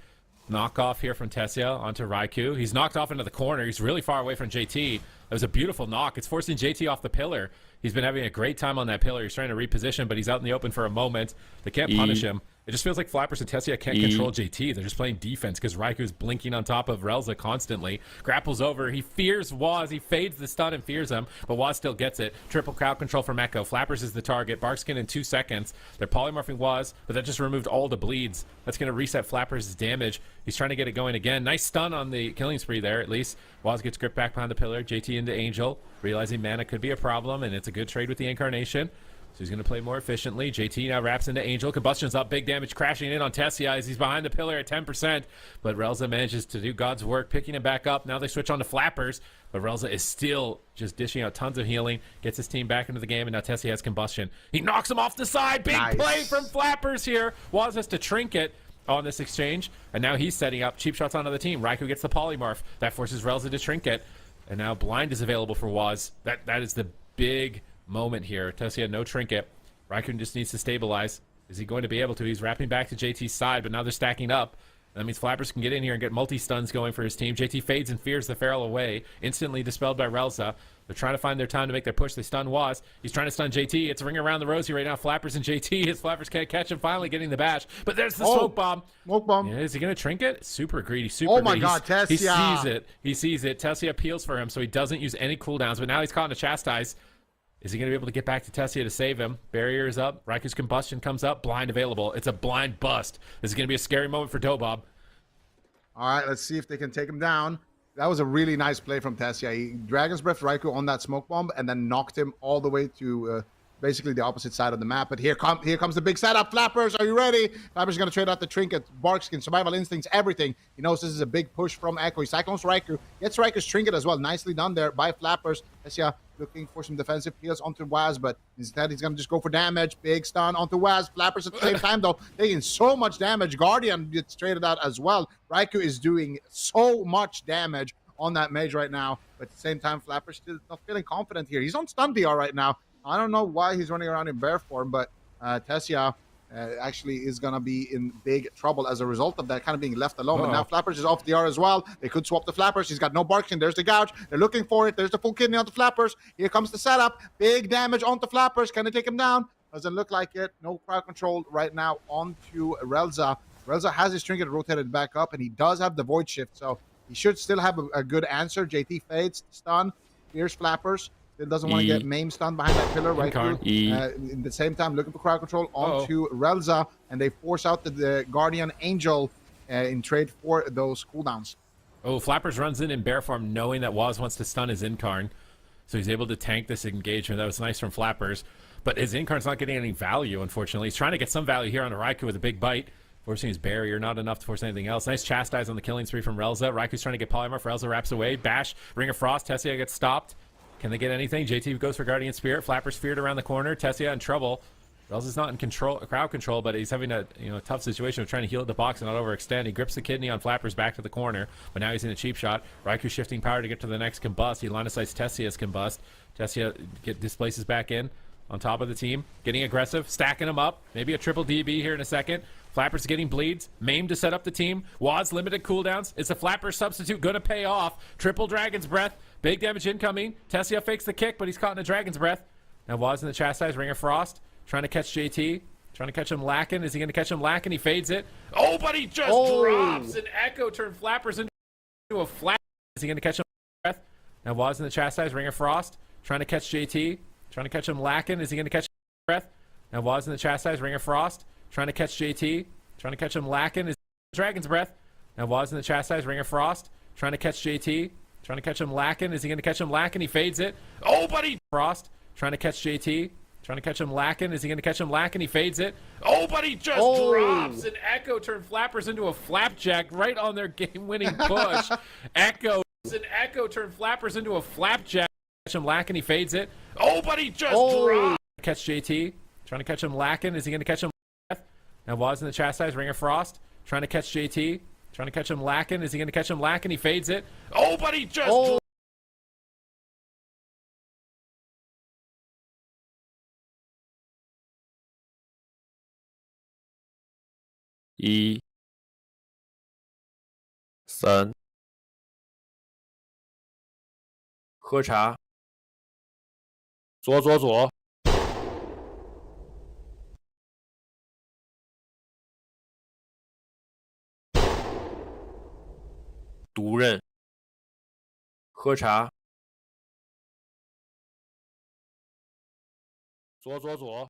Knockoff here from Tessia onto Raikou. He's knocked off into the corner. He's really far away from JT. That was a beautiful knock. It's forcing JT off the pillar. He's been having a great time on that pillar. He's trying to reposition, but he's out in the open for a moment. They can't punish him. It just feels like Flappers and Tessia can't control JT. They're just playing defense because Raikou's blinking on top of Relza constantly. Grapples over. He fears Waz. He fades the stun and fears him, but Waz still gets it. Triple crowd control from Echo. Flappers is the target. Barkskin in 2 seconds. They're polymorphing Waz, but that just removed all the bleeds. That's going to reset Flappers' damage. He's trying to get it going again. Nice stun on the killing spree there, at least. Waz gets gripped back behind the pillar. JT into Angel, realizing mana could be a problem, and it's a good trade with the Incarnation. So he's going to play more efficiently. JT now wraps into Angel. Combustion's up. Big damage crashing in on Tessia as he's behind the pillar at 10%. But Relza manages to do God's work, picking him back up. Now they switch on to Flappers. But Relza is still just dishing out tons of healing. Gets his team back into the game. And now Tessia has Combustion. He knocks him off the side. Big play from Flappers here. Waz has to trinket on this exchange. And now he's setting up cheap shots onto the team. Raikou gets the polymorph. That forces Relza to trinket. And now Blind is available for Waz. That is the big moment here. Tessia no trinket. Raikou just needs to stabilize. Is he going to be able to? He's wrapping back to JT's side, but now they're stacking up. That means Flappers can get in here and get multi-stuns going for his team. JT fades and fears the Feral away. Instantly dispelled by Relza. They're trying to find their time to make their push. They stun Waz. He's trying to stun JT. It's a ring around the rosy right now. Flappers and JT. His Flappers can't catch him. Finally getting the bash. But there's the smoke bomb. Smoke bomb. Yeah, is he going to trinket? Super greedy. Super Oh my greedy. God, Tessia. He sees it. He sees it. Tessia appeals for him, so he doesn't use any cooldowns. But now he's caught in a chastise. Is he going to be able to get back to Tessia to save him? Barrier is up. Raikou's Combustion comes up. Blind available. It's a blind bust. This is going to be a scary moment for Dobob. All right, let's see if they can take him down. That was a really nice play from Tessia. He Dragon's Breath Raikou on that smoke bomb and then knocked him all the way to basically the opposite side of the map. But here comes the big setup. Flappers, are you ready? Flappers going to trade out the trinket, Barkskin, Survival Instincts, everything. He knows this is a big push from Echo. He cyclones Raikou, gets Raikou's trinket as well. Nicely done there by Flappers. Tessia looking for some defensive heals onto Waz, but instead he's going to just go for damage. Big stun onto Waz. Flappers at the same time, though, taking so much damage. Guardian gets traded out as well. Raikou is doing so much damage on that mage right now, but at the same time, Flappers still not feeling confident here. He's on stun DR right now. I don't know why he's running around in bear form, but Tessia actually is going to be in big trouble as a result of that, kind of being left alone. But now Flappers is off DR as well. They could swap the Flappers. He's got no Barkskin. There's the gouge. They're looking for it. There's the full kidney onto Flappers. Here comes the setup. Big damage onto Flappers. Can they take him down? Doesn't look like it. No crowd control right now onto Relza. Relza has his trinket rotated back up, and he does have the Void Shift, so he should still have a good answer. JT fades, stun, here's Flappers. Still doesn't want to get maim stun behind that pillar right through. In the same time, looking for crowd control onto Relza, and they force out the Guardian Angel in trade for those cooldowns. Oh, Flappers runs in bear form knowing that Waz wants to stun his Incarn, so he's able to tank this engagement. That was nice from Flappers, but his Incarn's not getting any value, unfortunately. He's trying to get some value here on a Raikou with a big bite. Forcing his barrier, not enough to force anything else. Nice chastise on the killing spree from Relza. Raiku's trying to get Polymorph. Relza wraps away. Bash, Ring of Frost. Tessia gets stopped. Can they get anything? JT goes for Guardian Spirit. Flapper's feared around the corner. Tessia in trouble. Relza's not in control, crowd control, but he's having a tough situation of trying to heal at the box and not overextend. He grips the kidney on Flapper's back to the corner, but now he's in a cheap shot. Raikou shifting power to get to the next combust. He line of sights Tessia's combust. Tessia displaces back in on top of the team, getting aggressive, stacking them up. Maybe a triple DB here in a second. Flapper's getting bleeds. Maimed to set up the team. Waz limited cooldowns. Is the Flapper substitute going to pay off? Triple Dragon's Breath. Big damage incoming. Tessia fakes the kick, but he's caught in a Dragon's Breath. Now Waz in the chastise. Ring of Frost. Trying to catch JT. Trying to catch him lacking. Is he going to catch him lacking? He fades it. Oh, but he just drops. An Echo turn Flappers into a flat. Is he going to catch him breath? Now Waz in the chastise. Ring of Frost. Trying to catch JT. Trying to catch him lacking. Is he going to catch him breath? Now Waz in the chastise. Ring of Frost. Trying to catch JT. Trying to catch him lacking. Is Dragon's Breath. Now Waz in the chastise. Ring of Frost. Trying to catch JT. Trying to catch him lacking. Is he going to catch him lacking? He fades it. Oh, but he Frost. Trying to catch JT. Trying to catch him lacking. Is he going to catch him lacking? He fades it. Oh, but he just drops. An Echo turn Flappers into a Flapjack right on their game-winning push. Echo. An Echo turn Flappers into a Flapjack. Catch him lacking. He fades it. Oh, but he just drops. Catch JT. Trying to catch him lacking. Is he going to catch him? Now Waz in the chastise. Ring of Frost. Trying to catch JT. Trying to catch him lacking. Is he going to catch him lacking? He fades it. Oh, but he just drops. One, 3，喝茶，左左左，毒刃，喝茶，左左左。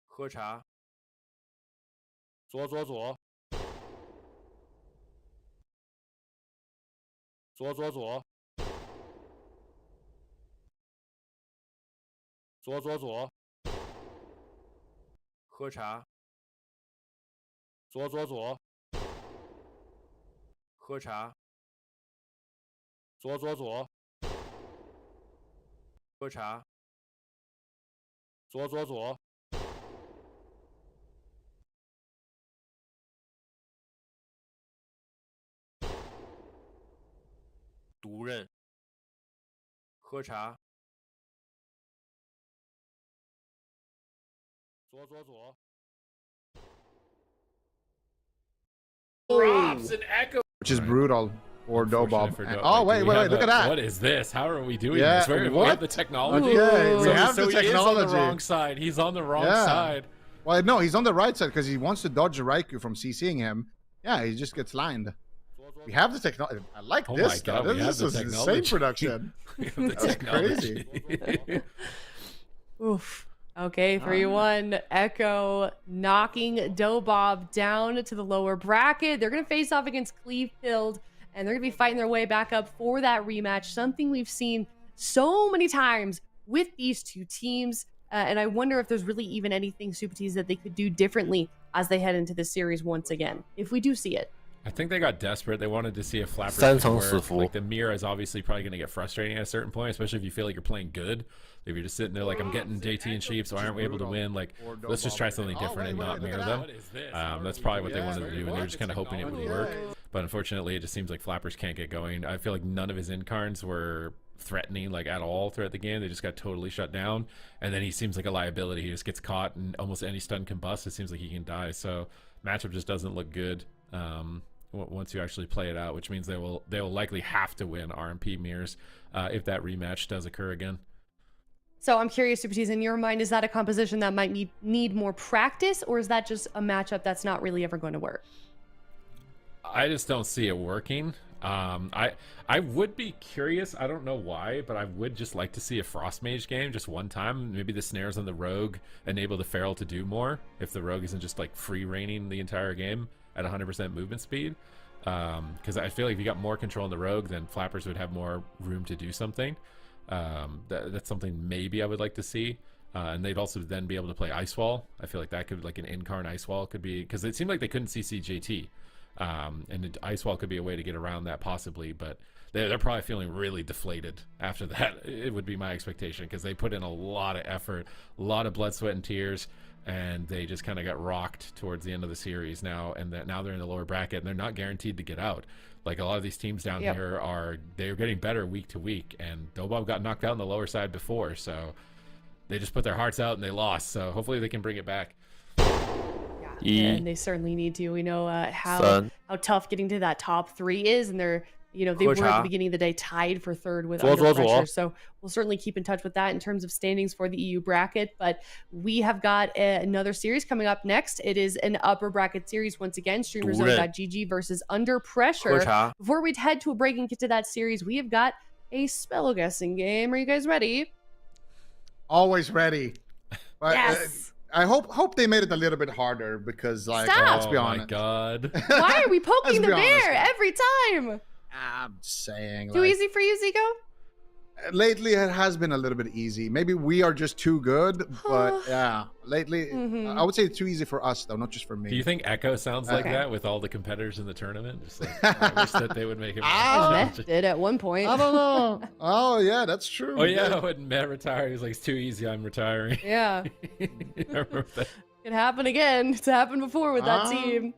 喝茶，左左左，左左左，左左左，喝茶，左左左，喝茶，左左左，喝茶，左左左。毒刃，喝茶，左左左。Drops an Echo. Which is brutal for Dobab. Oh, wait, look at that. What is this? How are we doing Yeah, this? We what? have the technology. Okay, we have so the he is on the technology. wrong side. He's on the wrong side. Well, no, he's on the right side because he wants to dodge Raikou from CCing him. Yeah, he just gets lined. We have the technology. I like Oh this my God, stuff. we have This the is technology. insane production. We have the That's technology. crazy. Oof. Okay, 3-1. Echo knocking Dobab down to the lower bracket. They're going to face off against Clevefield, and they're going to be fighting their way back up for that rematch, something we've seen so many times with these two teams. And I wonder if there's really even anything, Super Tees, that they could do differently as they head into this series once again, if we do see it. I think they got desperate. They wanted to see if Flapper三could层work. 四伏 Like the mirror is obviously probably going to get frustrating at a certain point, especially if you feel like you're playing good. If you're just sitting there like, I'm getting JT and Sheep, so why aren't we able to win? Like, let's just try something different and not mirror them. That's probably what they wanted to do, and they were just kind of hoping it would work. But unfortunately, it just seems like Flappers can't get going. I feel like none of his incarns were threatening like at all throughout the game. They just got totally shut down, and then he seems like a liability. He just gets caught, and almost any stun combust. It seems like he can die. So matchup just doesn't look good. Once you actually play it out, which means they will likely have to win RMP mirrors if that rematch does occur again. So I'm curious, Super Tees, in your mind, is that a composition that might need more practice, or is that just a matchup that's not really ever going to work? I just don't see it working. I would be curious. I don't know why, but I would just like to see a Frost Mage game just one time. Maybe the snares on the Rogue enable the Feral to do more if the Rogue isn't just like free reigning the entire game at 100% movement speed. Because I feel like if you got more control in the Rogue, then Flappers would have more room to do something. That's something maybe I would like to see. And they'd also then be able to play Ice Wall. I feel like that could, like an Incarn Ice Wall could be, because it seemed like they couldn't CC JT. And Ice Wall could be a way to get around that possibly, but they're probably feeling really deflated after that. It would be my expectation, because they put in a lot of effort, a lot of blood, sweat, and tears, and they just kind of got rocked towards the end of the series now, and now they're in the lower bracket, and they're not guaranteed to get out. Like a lot of these teams down here they're getting better week to week, and Dobob got knocked out on the lower side before, so they just put their hearts out and they lost. So hopefully they can bring it back. Yeah, and they certainly need to. We know how tough getting to that top 3 is, and they're they were at the beginning of the day tied for 3rd with Under Pressure. So we'll certainly keep in touch with that in terms of standings for the EU bracket. But we have got another series coming up next. It is an upper bracket series once again. StreamerZone.gg versus Under Pressure. Before we head to a break and get to that series, we have got a spell guessing game. Are you guys ready? Always ready. But, yes. I hope they made it a little bit harder, because like let's be honest. Oh my god. Why are we poking the be honest, bear man. every time? I'm just saying. Too easy for you, Zico? Lately, it has been a little bit easy. Maybe we are just too good, but yeah, lately, I would say it's too easy for us, though, not just for me. Do you think Echo sounds like that with all the competitors in the tournament? Just like, I wish that they would make it. Meth did at one point. I don't know. Oh, yeah, that's true. Oh, yeah, when Matt retired, he's like, it's too easy, I'm retiring. Yeah. I remember that. It happened again. It's happened before with that team.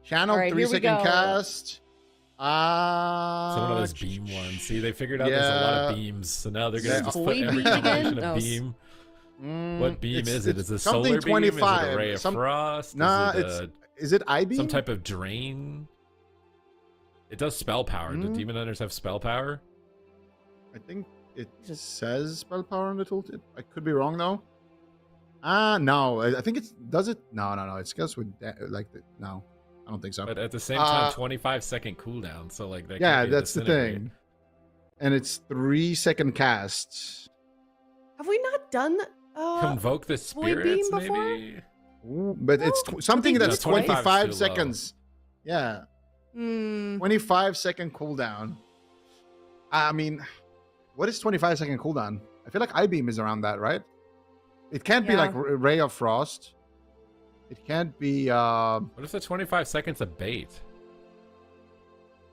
Channel, right, 3-second cast. So one of those beam ones. See, they figured out there's a lot of beams, so now they're gonna just put every combination of beam. What beam is it? Is it a solar beam? Is it a ray of frost? Nah, is it I-beam? Some type of drain. It does spell power. Do Demon Hunters have spell power? I think it says spell power on the tooltip. I could be wrong though. No. I think it's No. It's just with no. I don't think so. But at the same time, 25-second cooldown. So like that. Yeah, that's the thing. And it's 3-second casts. Have we not done Convoke the spirits, maybe? Ooh, but it's something that's 25 seconds. Yeah. 25-second cooldown. I mean, what is 25-second cooldown? I feel like I-beam is around that, right? It can't be like Ray of Frost. It can't be. What if the 25 seconds a bait?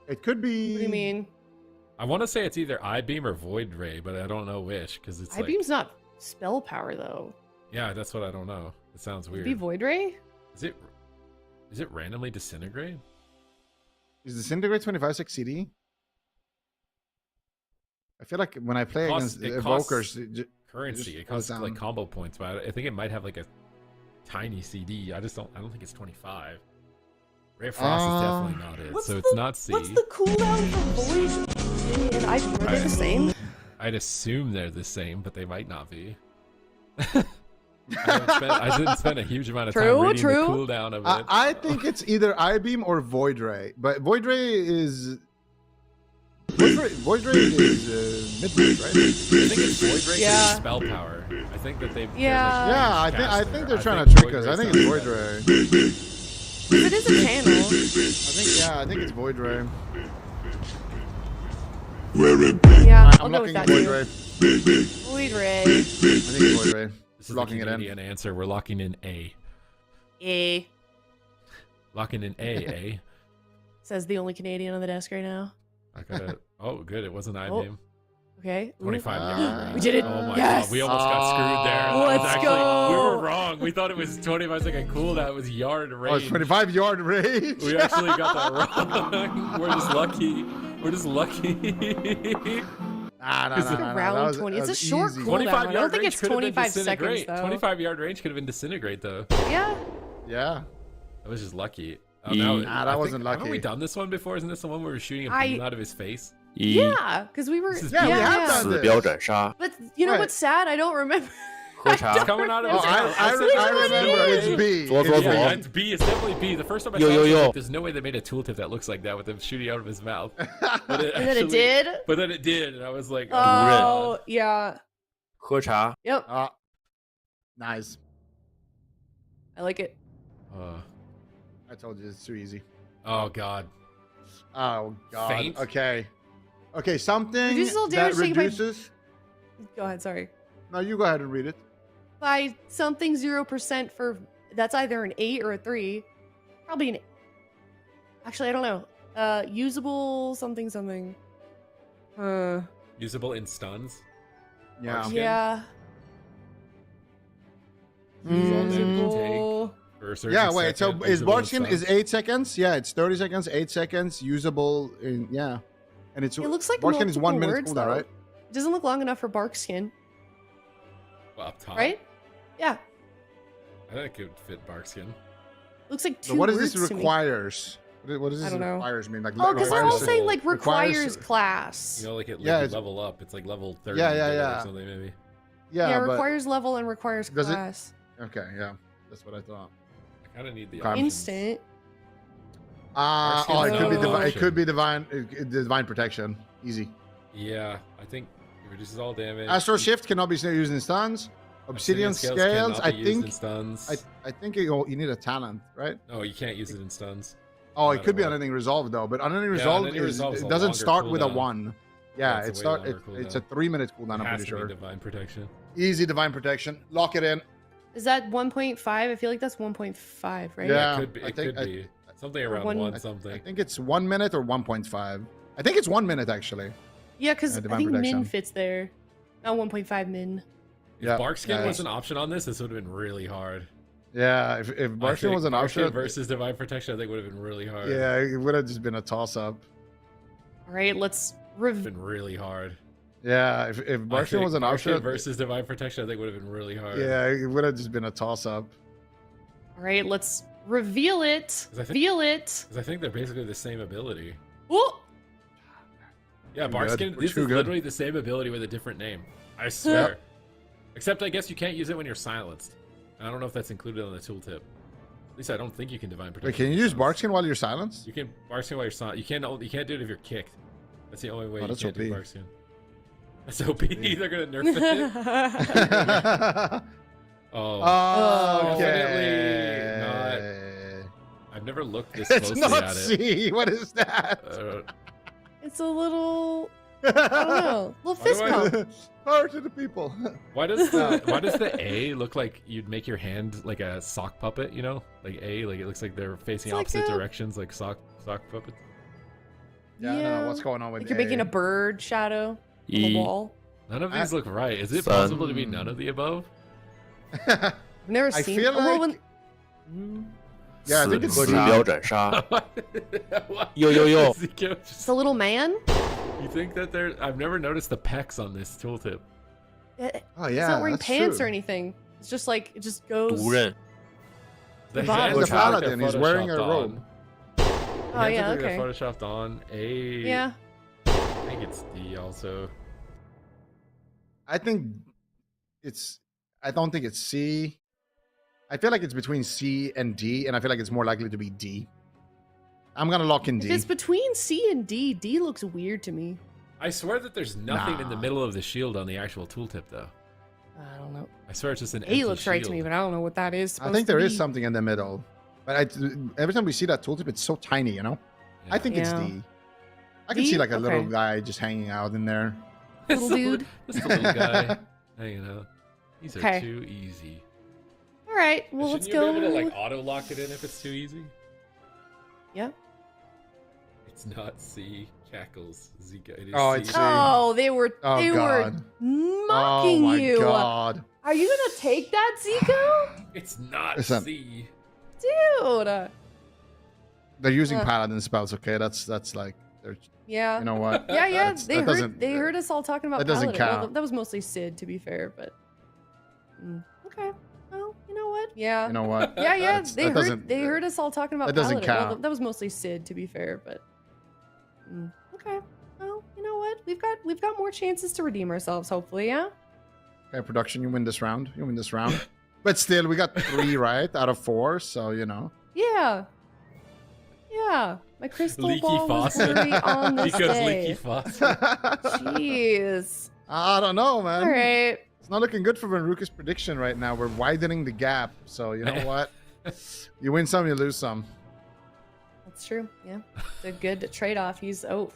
It could be. What do you mean? I want to say it's either I-beam or Void Ray, but I don't know which, because it's I-beam's not spell power though. Yeah, that's what I don't know. It sounds weird. Be Void Ray? Is it randomly disintegrate? Is disintegrate 25-sec CD? I feel like when I play against evokers, currency. It costs like combo points, but I think it might have like a tiny CD. I don't think it's 25. Ray of Frost is definitely not it, so it's not C. What's the cooldown for Void and I-beam? Are they the same? I'd assume they're the same, but they might not be. I didn't spend a huge amount of time reading the cooldown of it. I think it's either I-beam or Void Ray, but Void Ray is mid-range, right? I think it's Void Ray because it's spell power. I think that they. I think they're trying to trick us. I think it's Void Ray. It is a channel. I think it's Void Ray. Yeah, I'm I'll go with that Void too. Ray. Void Ray. I think it's Void Ray. This is locking the it in. Canadian answer. We're locking in A. A. Locking in A. A. Says the only Canadian on the desk right now. I got it. Oh, good. It wasn't I-beam. Okay. 25 yard range. We did it. Oh my Yes. god. We almost got screwed there. Let's go. We were wrong. We thought it was 25-second cooldown. It was yard range. Oh, it's 25-yard range. We actually got that wrong. We're just lucky. We're just lucky. Around 20. It's a short cooldown. I don't think it's 25 seconds though. 25-yard range could have been disintegrate though. Yeah. Yeah. I was just lucky. That wasn't lucky. Haven't we done this one before? Isn't this the one where we were shooting a beam out of his face? Yeah, because we were. We have done this. 标准杀 But you know what's sad? I don't remember. 喝茶 It's coming out of his mouth. I remember it's B. Yeah, it's B. It's definitely B. The first time I saw it, I was like, there's no way they made a tooltip that looks like that with him shooting out of his mouth. But it And then it did? But then it did, and I was like, oh yeah. 喝茶 Yep. Nice. I like it. I told you it's too easy. Oh god. Oh god. Faint? Okay. Okay, something Reduces all that damage taken by- reduces. Go ahead. Sorry. No, you go ahead and read it. By something 0% for that's either an 8 or a 3. Probably an. Actually, I don't know. Usable something something. Usable in stuns. Yeah. Barkskin. Yeah. Usable. For a certain Yeah, wait. So second, is usable in Barkskin is stuns. 8 seconds? Yeah, it's 30 seconds, 8 seconds, usable in yeah. And it's It looks like Barkskin is 1 multiple minute words, cooldown, though. right? It doesn't look long enough for Barkskin, Well, up top. right? Yeah. I think it would fit Barkskin. Looks like 2 So what does words this to me. requires? What does I this don't know. requires mean? Like Oh, because they're all requires- saying like requires requires- class. You know, like it Yeah, like it's- level up. It's like level 30 Yeah, yeah, or yeah. something maybe. Yeah, but- requires level and requires Does it- class. Okay, yeah, that's what I thought. I kind of need the Okay. options. Instant. Oh, it could be Barkskin's divine. It an could be divine protection. Easy. Yeah, I think it reduces all damage. Astral Shift cannot be used in stuns. Obsidian Scales, cannot I be used in think. stuns. I think you need a talent, right? No, you can't use it in stuns. Oh, it matter could be what. unending resolve though, but unending Yeah, resolve Unending Resolve is it a doesn't longer start with a cooldown. 1. Yeah, Yeah, it's it a way longer it's a cooldown. 3-minute cooldown. It I'm has pretty to be sure. divine protection. Easy divine protection. Lock it in. Is that 1.5? I feel like that's 1.5, right? Yeah, it could be. I It think- could be something around one- one I something. think it's 1 minute or 1.5. I think it's 1 minute actually. Yeah, because I divine think protection. min fits there. Not 1.5 min. If Yeah, Barkskin yeah. was an option on this would have been really hard. Yeah, if I Barkskin think was an Barkskin option, versus divine protection, I think would have been really hard. yeah, it would have just been a toss up. All right, let's been really hard. Yeah, if I Barkskin think was an Barkskin option, versus divine protection, I think would have been really hard. yeah, it would have just been a toss up. All right, let's reveal it. 'Cause I think- Reveal it. because I think they're basically the same ability. Oh, Yeah, Too good. Barkskin. We're This too is good. literally the same ability with a different name. I swear. Except I guess you can't use it when you're silenced. I don't know if that's included on the tooltip. At least I don't think you can divine protection. Wait, can you use Barkskin while you're silenced? You can Barkskin while you're silenced. You can't do it if you're kicked. That's the only way Oh, you that's can't do OP. Barkskin. That's OP. They're gonna nerf it. Oh, Okay. definitely not. I've never looked this It's closely not at it. C. What is that? it's a little. I don't know. Little fist Why do I- bump. Power to the people. Why does the A look like you'd make your hand like a sock puppet? You know, like A, like it looks like they're facing It's like opposite a- directions, like sock puppets. Yeah, I don't know what's going on with Like you're making a bird shadow on the E. wall. None of these look right. Is it Sun. possible to be none of the above? I've never I seen. feel well, like- when- Yeah, I think it's 4 级 C. 标准杀， What? Yo, yo, yo. Ezekiel it's just- a little man. You think that they're? I've never noticed the pecs on this tooltip. Oh He's yeah, not wearing that's pants true. or anything. It's just like it just goes. 毒刃， The The bottom. hands He's a look like paladin. they're He's wearing a photoshopped robe. on. Oh Hands yeah, look like okay. they're photoshopped on. A. Yeah. I think it's D also. I think it's. I don't think it's C. I feel like it's between C and D, and I feel like it's more likely to be D. I'm gonna lock in If D. it's between C and D, D looks weird to me. I swear that there's nothing in the Nah. middle of the shield on the actual tooltip though. I don't know. I swear it's just an A empty looks right to me, shield. but I don't know what that is. I think there is something in the middle, but every time we see that tooltip, it's so tiny, you know. I think it's Yeah. D. I can D? see like a little Okay. guy just hanging out in there. Little dude. Just a little guy hanging out. These are Okay. too easy. All right. Well, Shouldn't let's you go. be able to like auto lock it in if it's too easy? Yeah. It's not C. Cackles. Zika. It is Oh, C. it's C. Oh, they were Oh, they were God. mocking oh my you. god! Are you gonna take that, Zico? It's not Listen. C. Dude. They're using Uh. paladin spells. Okay, that's like they're. Yeah. You know what? Yeah, yeah. That's- They that heard doesn't- they heard us all talking about that doesn't Paladin. Well, count. that was mostly Sid, to be fair, but okay. Well, you know what? Yeah. You know what? Yeah, yeah. That's- They that heard doesn't- they heard us all talking about that doesn't Paladin. Well, count. that was mostly Sid, to be fair, but okay. Well, you know what? We've got more chances to redeem ourselves, hopefully, yeah? Okay, production, you win this round. You win this round. But still, we got 3 right out of 4, so you know. Yeah. Yeah. My crystal Leaky ball was faucet. very on this Because day. leaky faucet. Jeez. I don't know, man. All right. It's not looking good for Venruka's prediction right now. We're widening the gap, so you know what? You win some, you lose some. That's true. Yeah. It's a good trade-off. He's well,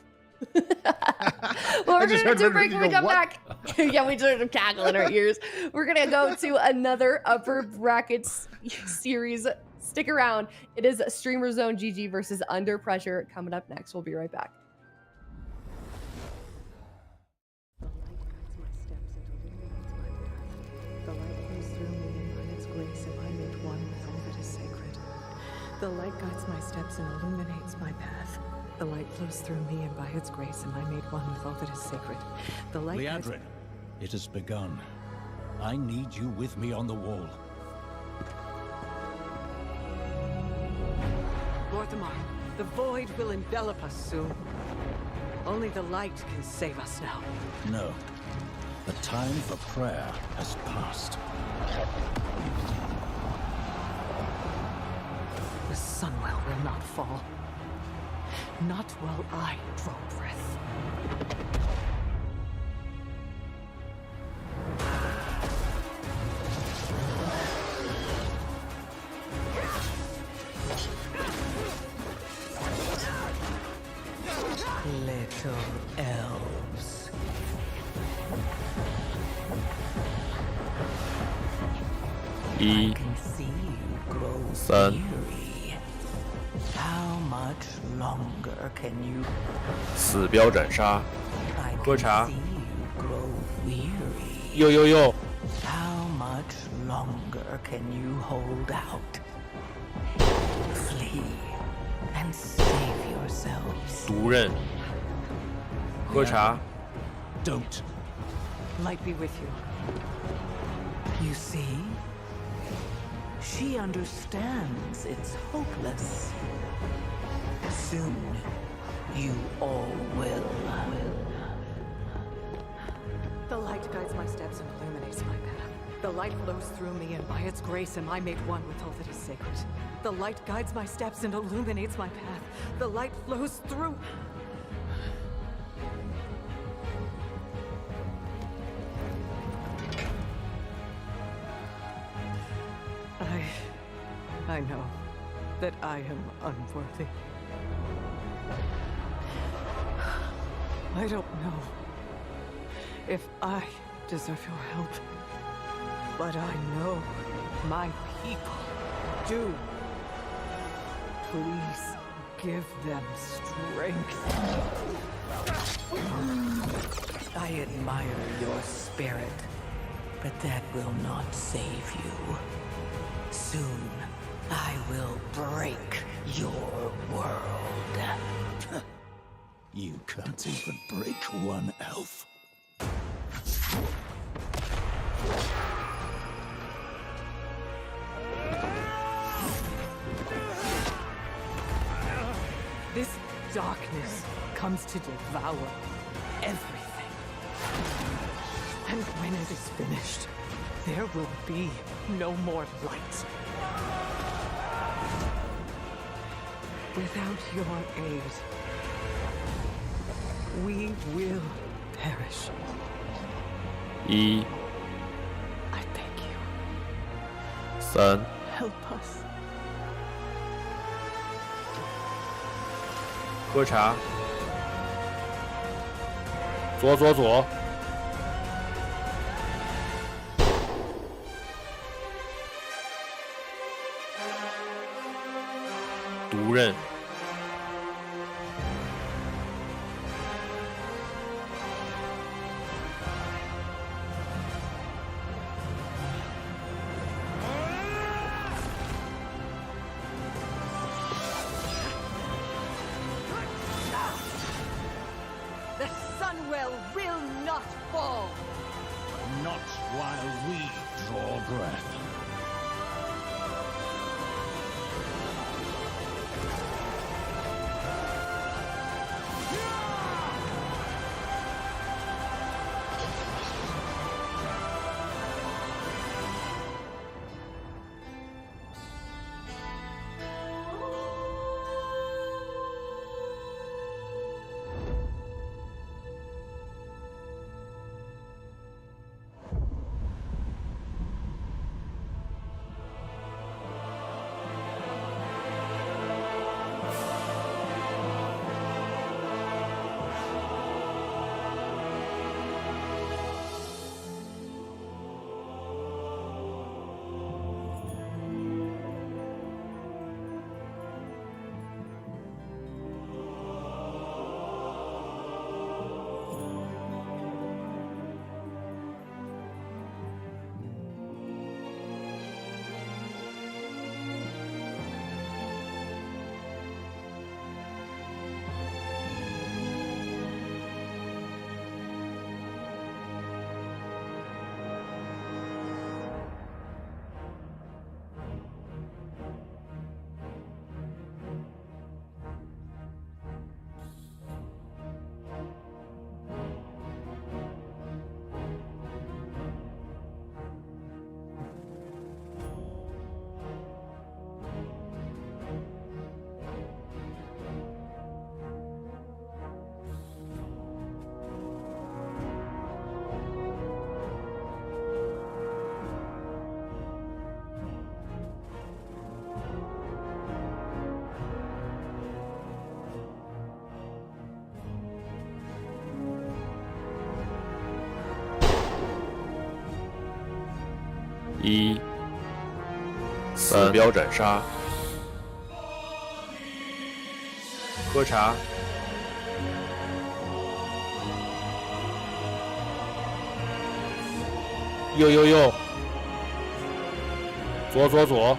we're just gonna heard do a break Venruka when we go, come "What?" back. Yeah, we just a cackle in our ears. We're gonna go to another upper brackets series. Stick around. It is Streamer Zone GG versus Under Pressure coming up next. We'll be right back. The light guides my steps and illuminates my path. The light flows through me, and by its grace am I made one with all that is sacred. The light Liadrin, it has begun. I need you with me on the wall. Lorthamar, the void will envelop us soon. Only the light can save us now. No. The time for prayer has passed. The Sunwell will not fall. Not while I draw breath. Little elves. I can see you grow weary. How much longer can you? 死标斩杀，喝茶。 grow weary? 呦呦呦！ How much longer can you hold out? Flee and save yourselves. 毒刃。喝茶。 Don't. Light be with you. You see? She understands it's hopeless. Soon, you all will. The light guides my steps and illuminates my path. The light flows through me, and by its grace am I made one with all that is sacred. The light guides my steps and illuminates my path. The light flows through... I know that I am unworthy. I don't know if I deserve your help, but I know my people do. Please give them strength. I admire your spirit, but that will not save you. Soon, I will break your world. You can't even break one elf. This darkness comes to devour everything. And when it is finished, there will be no more light. Without your aid, we will perish. 1 I beg you, 3 help us. 喝茶。左左左。毒刃。The Sunwell will not fall. Not while we draw breath. 1死标斩杀，喝茶，右右右，左左左。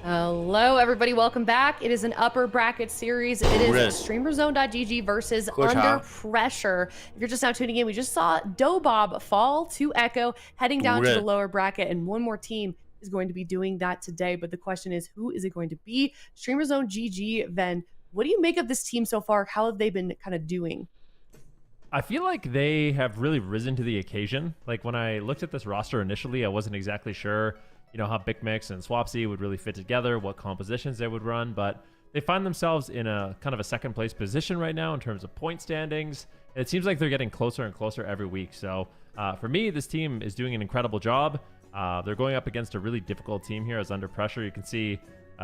Hello, everybody. Welcome back. It is an upper bracket series. It is StreamerZone.gg versus Under Pressure. If you're just now tuning in, we just saw Dobob fall to Echo, heading down to the lower bracket, and one more team is going to be doing that today. But the question is, who is it going to be? StreamerZone.gg, Ven, what do you make of this team so far? How have they been kind of doing? I feel like they have really risen to the occasion. Like when I looked at this roster initially, I wasn't exactly sure, you know, how Big Mix and Swapsy would really fit together, what compositions they would run, but they find themselves in a kind of a second place position right now in terms of point standings. And it seems like they're getting closer and closer every week. So for me, this team is doing an incredible job. They're going up against a really difficult team here as Under Pressure. You can see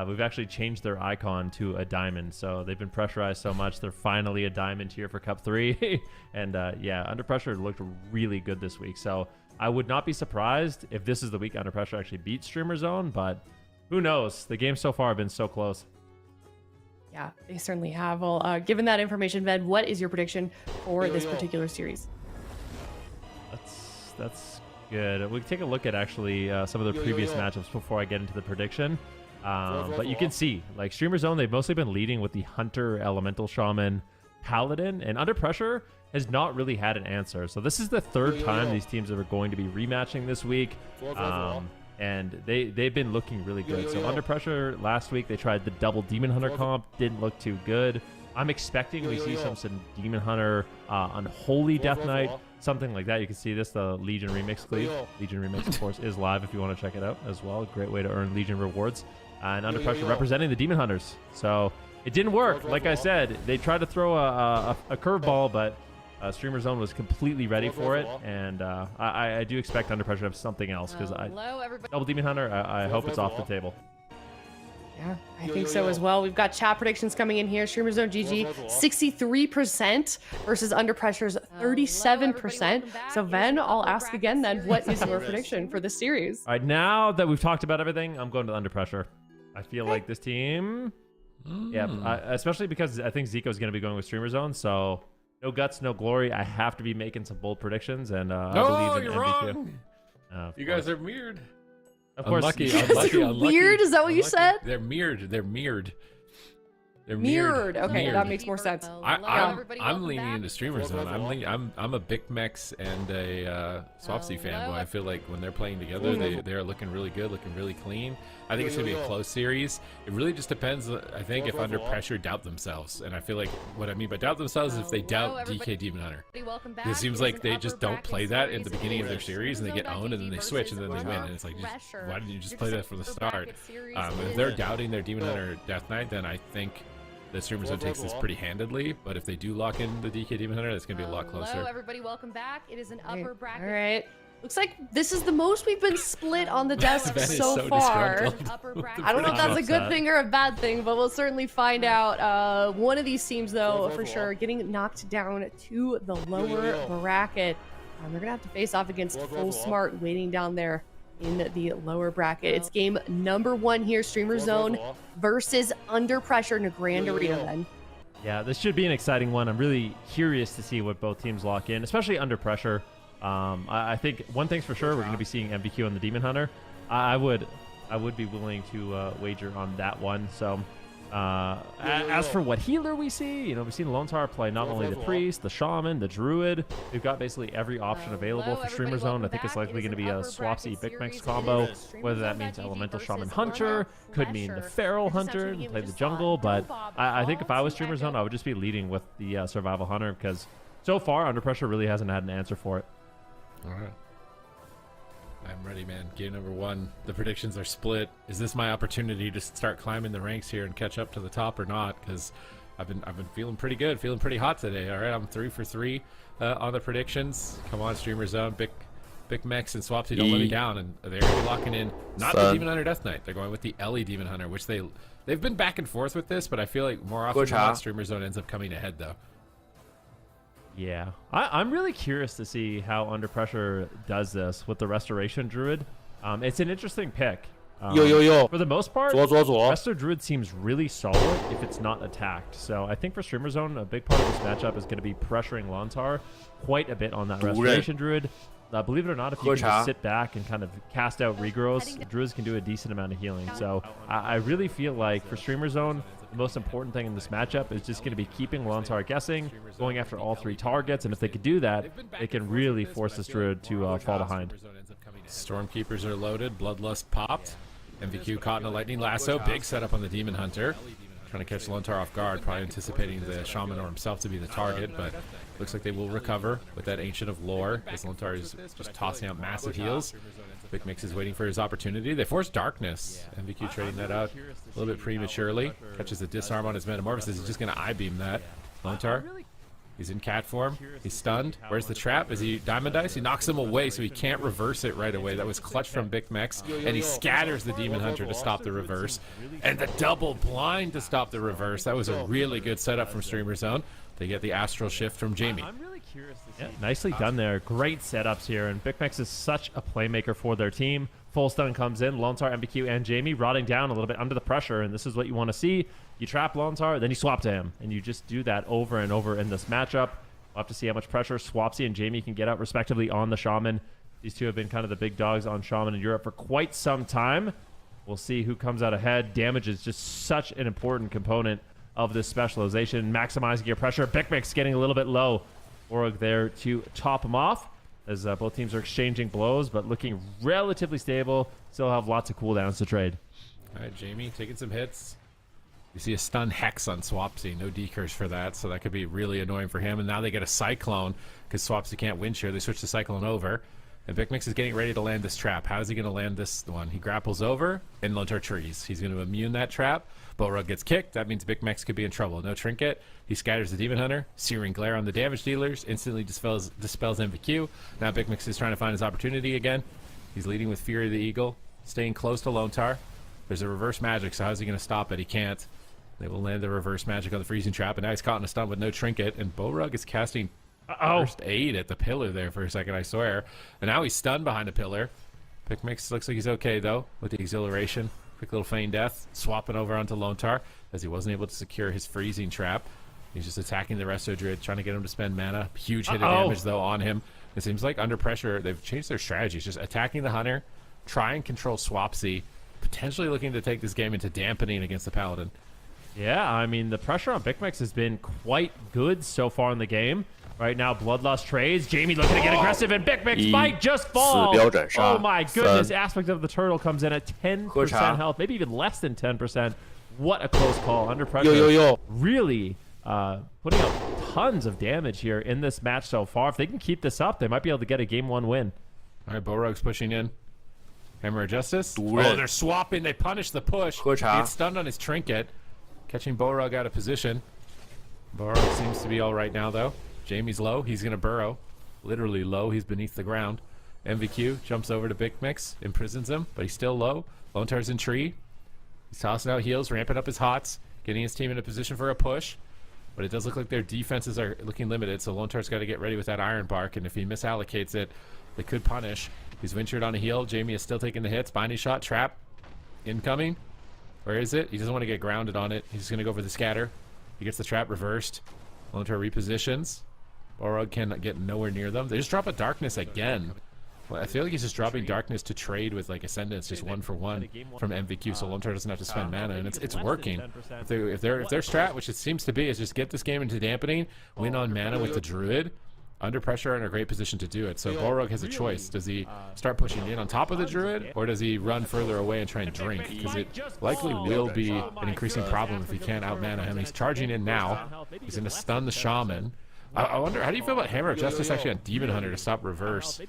we've actually changed their icon to a diamond. So they've been pressurized so much. They're finally a diamond here for Cup 3. And yeah, Under Pressure looked really good this week. So I would not be surprised if this is the week Under Pressure actually beats Streamer Zone, but who knows? The games so far have been so close. Yeah, they certainly have. Well, given that information, Ven, what is your prediction for this particular series? That's good. We can take a look at actually some of the previous matchups before I get into the prediction. But you can see, like Streamer Zone, they've mostly been leading with the Hunter, Elemental Shaman, Paladin, and Under Pressure has not really had an answer. So this is the third time these teams are going to be rematching this week. And they've been looking really good. So Under Pressure last week, they tried the double Demon Hunter comp, didn't look too good. I'm expecting we see some Demon Hunter Unholy Death Knight, something like that. You can see this, the Legion Remix Cleave. Legion Remix, of course, is live if you want to check it out as well. Great way to earn Legion rewards. And Under Pressure representing the Demon Hunters. So it didn't work. Like I said, they tried to throw a curveball, but Streamer Zone was completely ready for it, and I do expect Under Pressure to have something else, because double Demon Hunter, I hope it's off the table. Yeah, I think so as well. We've got chat predictions coming in here. Streamer Zone GG 63% versus Under Pressure's 37%. So Ven, I'll ask again then, what is your prediction for this series? All right, now that we've talked about everything, I'm going to Under Pressure. I feel like this team, yeah, especially because I think Zico is going to be going with Streamer Zone, so no guts, no glory. I have to be making some bold predictions, and I believe in you're MVQ. wrong. You guys are mirrored. Of course, unlucky. Weird? Is that what you said? They're mirrored. They're mirrored. They're mirrored. Okay, mirrored. that makes more sense. I'm leaning into Streamer Zone. I'm a Big Mex and a Swapsy fanboy. I feel like when they're playing together, they are looking really good, looking really clean. I think it's gonna be a close series. It really just depends. I think if Under Pressure doubt themselves, and I feel like what I mean by doubt themselves is if they doubt DK Demon Hunter. It seems like they just don't play that in the beginning of their series, and they get owned, and then they switch, and then they win. And it's like, why didn't you just play that from the start? If they're doubting their Demon Hunter Death Knight, then I think the Streamer Zone takes this pretty handedly, but if they do lock in the DK Demon Hunter, that's going to be a lot closer. Hello, everybody. Welcome back. It is an upper bracket. All right. Looks like this is the most we've been split on the desk so far. I don't know if that's a good thing or a bad thing, but we'll certainly find out. One of these teams, though, for sure, getting knocked down to the lower bracket. They're going to have to face off against Full Smart waiting down there in the lower bracket. It's game number 1 here, Streamer Zone versus Under Pressure in a grand arena then. Yeah, this should be an exciting one. I'm really curious to see what both teams lock in, especially Under Pressure. I think one thing's for sure, we're going to be seeing MVQ on the Demon Hunter. I would be willing to wager on that one. So as for what healer we see, we've seen Lone Star play not only the Priest, the Shaman, the Druid. We've got basically every option available for Streamer Zone. I think it's likely going to be a Swapsy Big Mix combo, whether that means Elemental Shaman Hunter, could mean the Feral Hunter and play the jungle. But I think if I was Streamer Zone, I would just be leading with the Survival Hunter, because so far Under Pressure really hasn't had an answer for it. All right. I'm ready, man. Game number 1. The predictions are split. Is this my opportunity to start climbing the ranks here and catch up to the top or not? Because I've been feeling pretty good, feeling pretty hot today. All right, I'm 3 for 3 on the predictions. Come on, Streamer Zone, Big Mex and Swapsy, don't let me down. And they're gonna be locking in not the Demon Hunter Death Knight. They're going with the Ellie Demon Hunter, which they've been back and forth with this, but I feel like more often than not, Streamer Zone ends up coming ahead though. Yeah, I'm really curious to see how Under Pressure does this with the Restoration Druid. It's an interesting pick. For the most part, Resto Druid seems really solid if it's not attacked. So I think for Streamer Zone, a big part of this matchup is going to be pressuring Lontar quite a bit on that Restoration Druid. Believe it or not, if you can just sit back and kind of cast out regrowths, Druids can do a decent amount of healing. So I really feel like for Streamer Zone, the most important thing in this matchup is just going to be keeping Lontar guessing, going after all 3 targets, and if they could do that, they can really force this Druid to fall behind. Stormkeepers are loaded, Bloodlust popped, MVQ caught in a lightning lasso, big setup on the Demon Hunter. Trying to catch Lontar off guard, probably anticipating the Shaman or himself to be the target, but looks like they will recover with that Ancient of Lore as Lontar is just tossing out massive heals. Big Mix is waiting for his opportunity. They force Darkness. MVQ trading that out a little bit prematurely. Catches a disarm on his Metamorphosis. He's just going to I-beam that. Lontar, he's in cat form. He's stunned. Where's the trap? Is he Diamond Dice? He knocks him away, so he can't reverse it right away. That was clutch from Big Mex, and he scatters the Demon Hunter to stop the reverse. And the double blind to stop the reverse. That was a really good setup from Streamer Zone. They get the Astral Shift from Jamie. Yeah, nicely done there. Great setups here, and Big Mex is such a playmaker for their team. Full stun comes in. Lontar, MBQ, and Jamie rotting down a little bit under the pressure, and this is what you want to see. You trap Lontar, then you swap to him, and you just do that over and over in this matchup. We'll have to see how much pressure Swapsy and Jamie can get out respectively on the Shaman. These two have been kind of the big dogs on Shaman in Europe for quite some time. We'll see who comes out ahead. Damage is just such an important component of this specialization. Maximizing your pressure. Big Mix getting a little bit low. Org there to top him off as both teams are exchanging blows, but looking relatively stable. Still have lots of cooldowns to trade. All right, Jamie taking some hits. You see a stun Hex on Swapsy. No decurs for that, so that could be really annoying for him. And now they get a Cyclone because Swapsy can't win share. They switch to Cyclone over. And Big Mix is getting ready to land this trap. How is he going to land this one? He grapples over and Lontar trees. He's going to immune that trap. Borug gets kicked. That means Big Mex could be in trouble. No trinket. He scatters the Demon Hunter. Searing Glare on the damage dealers. Instantly dispels MVQ. Now Big Mex is trying to find his opportunity again. He's leading with Fury of the Eagle. Staying close to Lontar. There's a reverse magic, so how's he going to stop it? He can't. They will land the reverse magic on the freezing trap, and now he's caught in a stun with no trinket, and Borug is casting first aid at the pillar there for a second, I swear. And now he's stunned behind a pillar. Big Mix looks like he's okay, though, with the exhilaration. Quick little feign death, swapping over onto Lontar, as he wasn't able to secure his freezing trap. He's just attacking the Resto Druid, trying to get him to spend mana. Huge hit of damage, though, on him. It seems like under pressure, they've changed their strategies. Just attacking the Hunter, try and control Swapsy, potentially looking to take this game into dampening against the Paladin. Yeah, I mean, the pressure on Big Mex has been quite good so far in the game. Right now, Bloodlust trades. Jamie looking to get aggressive, and Big Mex might just fall. Oh my goodness, Aspect of the Turtle comes in at 10% health, maybe even less than 10%. What a close call. Under pressure. Really putting out tons of damage here in this match so far. If they can keep this up, they might be able to get a Game 1 win. All right, Borug's pushing in. Hammer of Justice. Oh, they're swapping. They punish the push. He gets stunned on his trinket. Catching Borug out of position. Borug seems to be all right now, though. Jamie's low. He's going to burrow. Literally low. He's beneath the ground. MVQ jumps over to Big Mix, imprisons him, but he's still low. Lontar's in tree. He's tossing out heals, ramping up his hots, getting his team in a position for a push. But it does look like their defenses are looking limited, so Lontar's got to get ready with that Iron Bark, and if he misallocates it, they could punish. He's ventured on a heal. Jamie is still taking the hits. Binding shot, trap, incoming. Where is it? He doesn't want to get grounded on it. He's just going to go for the scatter. He gets the trap reversed. Lontar repositions. Borug can get nowhere near them. They just drop a Darkness again. Well, I feel like he's just dropping Darkness to trade with like Ascendance, just 1-for-1 from MVQ, so Lontar doesn't have to spend mana, and it's working. If their strat, which it seems to be, is just get this game into dampening, win on mana with the Druid. Under pressure, in a great position to do it. So Borug has a choice. Does he start pushing in on top of the Druid, or does he run further away and try and drink? Because it likely will be an increasing problem if he can't out-mana him. He's charging in now. He's going to stun the Shaman. I wonder, how do you feel about Hammer of Justice actually on Demon Hunter to stop reverse?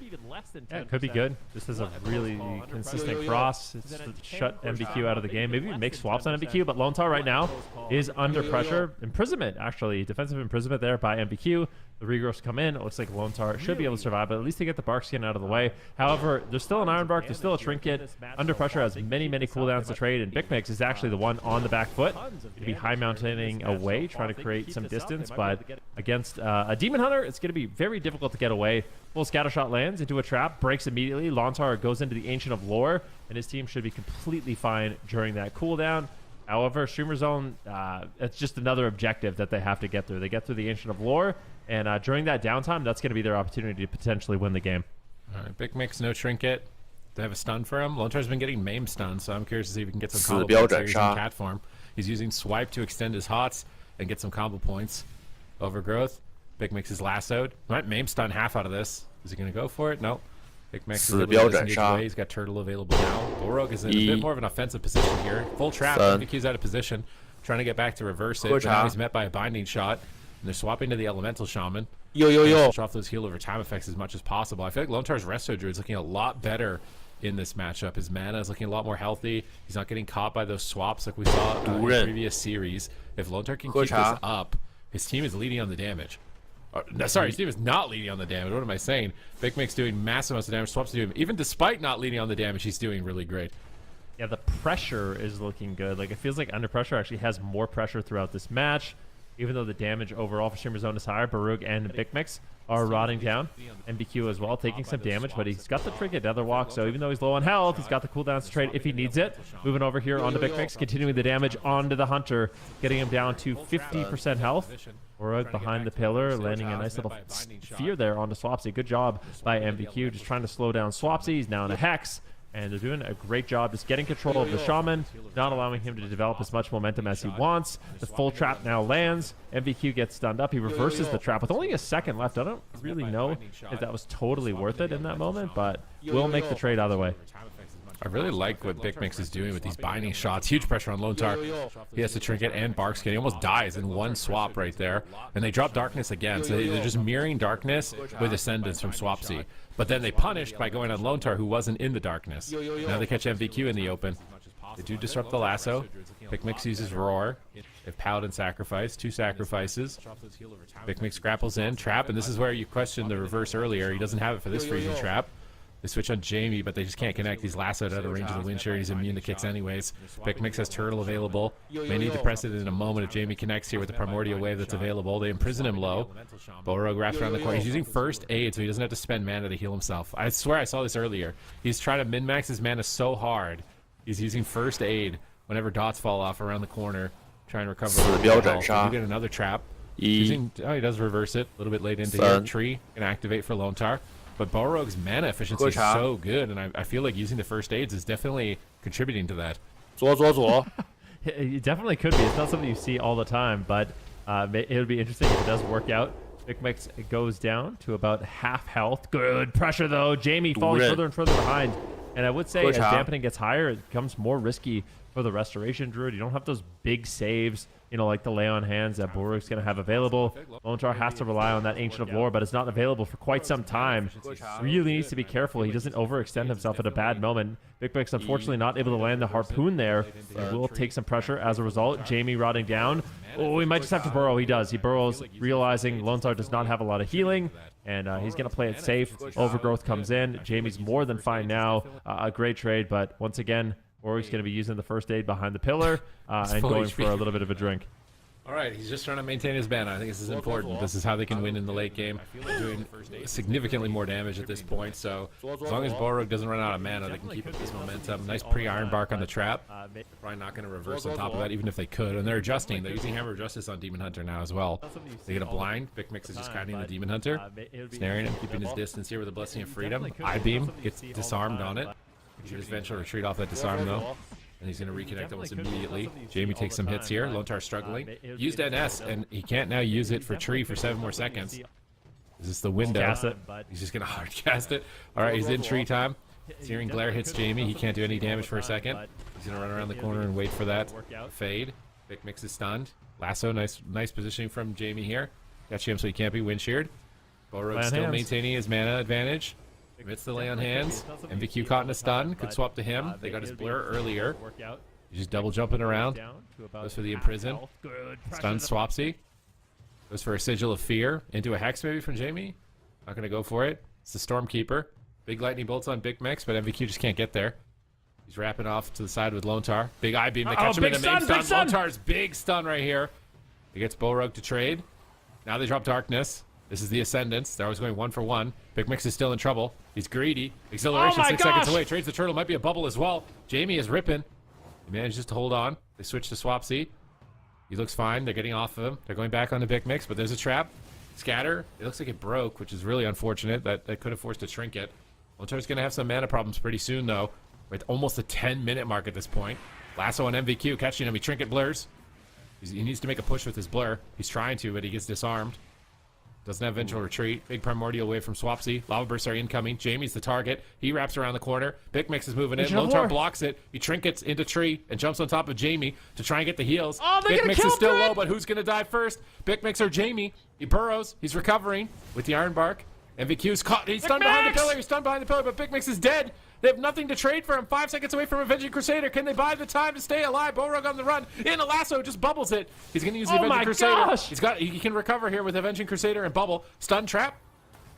Yeah, it could be good. This is a really consistent cross. It's to shut MBQ out of the game. Maybe make swaps on MBQ, but Lontar right now is under pressure. Imprisonment, actually. Defensive imprisonment there by MBQ. The regrowths come in. It looks like Lontar should be able to survive, but at least they get the Bark Skin out of the way. However, there's still an Iron Bark. There's still a Trinket. Under pressure has many cooldowns to trade, and Big Mix is actually the one on the back foot. He'd be high mounting away, trying to create some distance, but against a Demon Hunter, it's going to be very difficult to get away. Full scatter shot lands into a trap, breaks immediately. Lontar goes into the Ancient of Lore, and his team should be completely fine during that cooldown. However, Streamer Zone, it's just another objective that they have to get through. They get through the Ancient of Lore, and during that downtime, that's going to be their opportunity to potentially win the game. All right, Big Mix, no trinket. They have a stun for him. Lontar's been getting maim stun, so I'm curious to see if he can get some combo points here using cat form. He's using swipe to extend his hots and get some combo points. Overgrowth. Big Mix is lassoed. Might maim stun half out of this. Is he going to go for it? No. Big Mix is able to disengage away. He's got Turtle available now. Borog is in a bit more of an offensive position here. Full trap. MVQ's out of position. Trying to get back to reverse it. But now he's met by a binding shot. And they're swapping to the Elemental Shaman. Push off those heal over time effects as much as possible. I feel like Lontar's Resto Druid is looking a lot better in this matchup. His mana is looking a lot more healthy. He's not getting caught by those swaps like we saw in the previous series. If Lontar can keep this up, his team is leading on the damage. Sorry, his team is not leading on the damage. What am I saying? Big Mix doing massive amounts of damage. Swaps to him. Even despite not leading on the damage, he's doing really great. Yeah, the pressure is looking good. Like, it feels like Under Pressure actually has more pressure throughout this match. Even though the damage overall for Streamer Zone is higher, Barug and Big Mix are rotting down. MBQ as well, taking some damage, but he's got the trinket Nether Walk, so even though he's low on health, he's got the cooldowns to trade if he needs it. Moving over here onto Big Mix, continuing the damage onto the Hunter, getting him down to 50% health. Barug behind the pillar, landing a nice little fear there onto Swapsy. Good job by MBQ, just trying to slow down Swapsy. He's now in a Hex. And they're doing a great job just getting control of the Shaman, not allowing him to develop as much momentum as he wants. The full trap now lands. MVQ gets stunned up. He reverses the trap with only a second left. I don't really know if that was totally worth it in that moment, but we'll make the trade either way. I really like what Big Mix is doing with these binding shots. Huge pressure on Lontar. He has to trinket and Barkskin. He almost dies in one swap right there. And they drop Darkness again. So they're just mirroring Darkness with Ascendance from Swapsy. But then they punished by going on Lontar, who wasn't in the Darkness. Now they catch MVQ in the open. They do disrupt the lasso. Big Mix uses Roar. If Paladin sacrifice, 2 sacrifices. Big Mix grapples in, trap, and this is where you questioned the reverse earlier. He doesn't have it for this freezing trap. They switch on Jamie, but they just can't connect. He's lassoed out of range of the wind shear. He's immune to kicks anyways. Big Mix has Turtle available. May need to press it in a moment if Jamie connects here with the Primordial Wave that's available. They imprison him low. Borog wraps around the corner. He's using first aid, so he doesn't have to spend mana to heal himself. I swear I saw this earlier. He's trying to min-max his mana so hard. He's using first aid whenever dots fall off around the corner, trying to recover. You get another trap. He does reverse it a little bit late into here. Tree can activate for Lontar. But Borog's mana efficiency is so good, and I feel like using the first aids is definitely contributing to that. It definitely could be. It's not something you see all the time, but it would be interesting if it does work out. Big Mix goes down to about half health. Good pressure, though. Jamie falling further and further behind. And I would say as dampening gets higher, it becomes more risky for the Restoration Druid. You don't have those big saves, like the Lay on Hands that Borog's going to have available. Lontar has to rely on that Ancient of Lore, but it's not available for quite some time. Really needs to be careful. He doesn't overextend himself at a bad moment. Big Mix, unfortunately, not able to land the Harpoon there. He will take some pressure as a result. Jamie rotting down. Oh, he might just have to burrow. He does. He burrows, realizing Lontar does not have a lot of healing, and he's going to play it safe. Overgrowth comes in. Jamie's more than fine now. A great trade, but once again, Borog's going to be using the first aid behind the pillar and going for a little bit of a drink. All right, he's just trying to maintain his mana. I think this is important. This is how they can win in the late game. They're doing significantly more damage at this point, so as long as Borog doesn't run out of mana, they can keep up this momentum. Nice pre-Iron Bark on the trap. They're probably not going to reverse on top of that, even if they could. And they're adjusting. They're using Hammer of Justice on Demon Hunter now as well. They get a blind. Big Mix is just guiding the Demon Hunter, snaring him, keeping his distance here with a Blessing of Freedom. I-Beam gets disarmed on it. He should just eventually retreat off that disarm, though. And he's going to reconnect almost immediately. Jamie takes some hits here. Lontar struggling. Used NS, and he can't now use it for Tree for 7 more seconds. Is this the window? He's just going to hard cast it. All right, he's in Tree time. Searing Glare hits Jamie. He can't do any damage for a second. He's going to run around the corner and wait for that fade. Big Mix is stunned. Lasso, nice positioning from Jamie here. Got him so he can't be wind sheared. Borog still maintaining his mana advantage. Commits the Lay on Hands. MVQ caught in a stun. Could swap to him. They got his blur earlier. He's just double jumping around. Goes for the Imprison. Stun Swapsy. Goes for a Sigil of Fear. Into a Hex maybe from Jamie. Not going to go for it. It's the Stormkeeper. Big Lightning Bolts on Big Mix, but MVQ just can't get there. He's wrapping off to the side with Lontar. Big I-Beam. They catch him in a main stun. Lontar's big stun right here. He gets Borog to trade. Now they drop Darkness. This is the Ascendants. They're always going 1 for 1. Big Mix is still in trouble. He's greedy. Acceleration 6 seconds away. Trades the turtle. Might be a bubble as well. Jamie is ripping. He manages to hold on. They switch to Swapsy. He looks fine. They're getting off of him. They're going back on the Big Mix, but there's a trap. Scatter. It looks like it broke, which is really unfortunate. That could have forced a trinket. Lontar's going to have some mana problems pretty soon, though. We're at almost a 10-minute mark at this point. Lasso on MVQ, catching him. He trinket blurs. He needs to make a push with his blur. He's trying to, but he gets disarmed. Doesn't have vengeful retreat. Big primordial wave from Swapsy. Lava bursts are incoming. Jamie's the target. He wraps around the corner. Big Mix is moving in. Lontar blocks it. He trinkets into tree and jumps on top of Jamie to try and get the heals. Oh, Big Mix is still low, but who's going to die first? Big Mix or Jamie? He burrows. He's recovering with the Iron Bark. MVQ's caught. He's stunned behind the pillar. He's stunned behind the pillar, but Big Mix is dead. They have nothing to trade for him. 5 seconds away from Avenging Crusader. Can they buy the time to stay alive? Borug on the run. In a lasso, just bubbles it. He's going to use the Avenging Crusader. He can recover here with Avenging Crusader and bubble. Stun trap.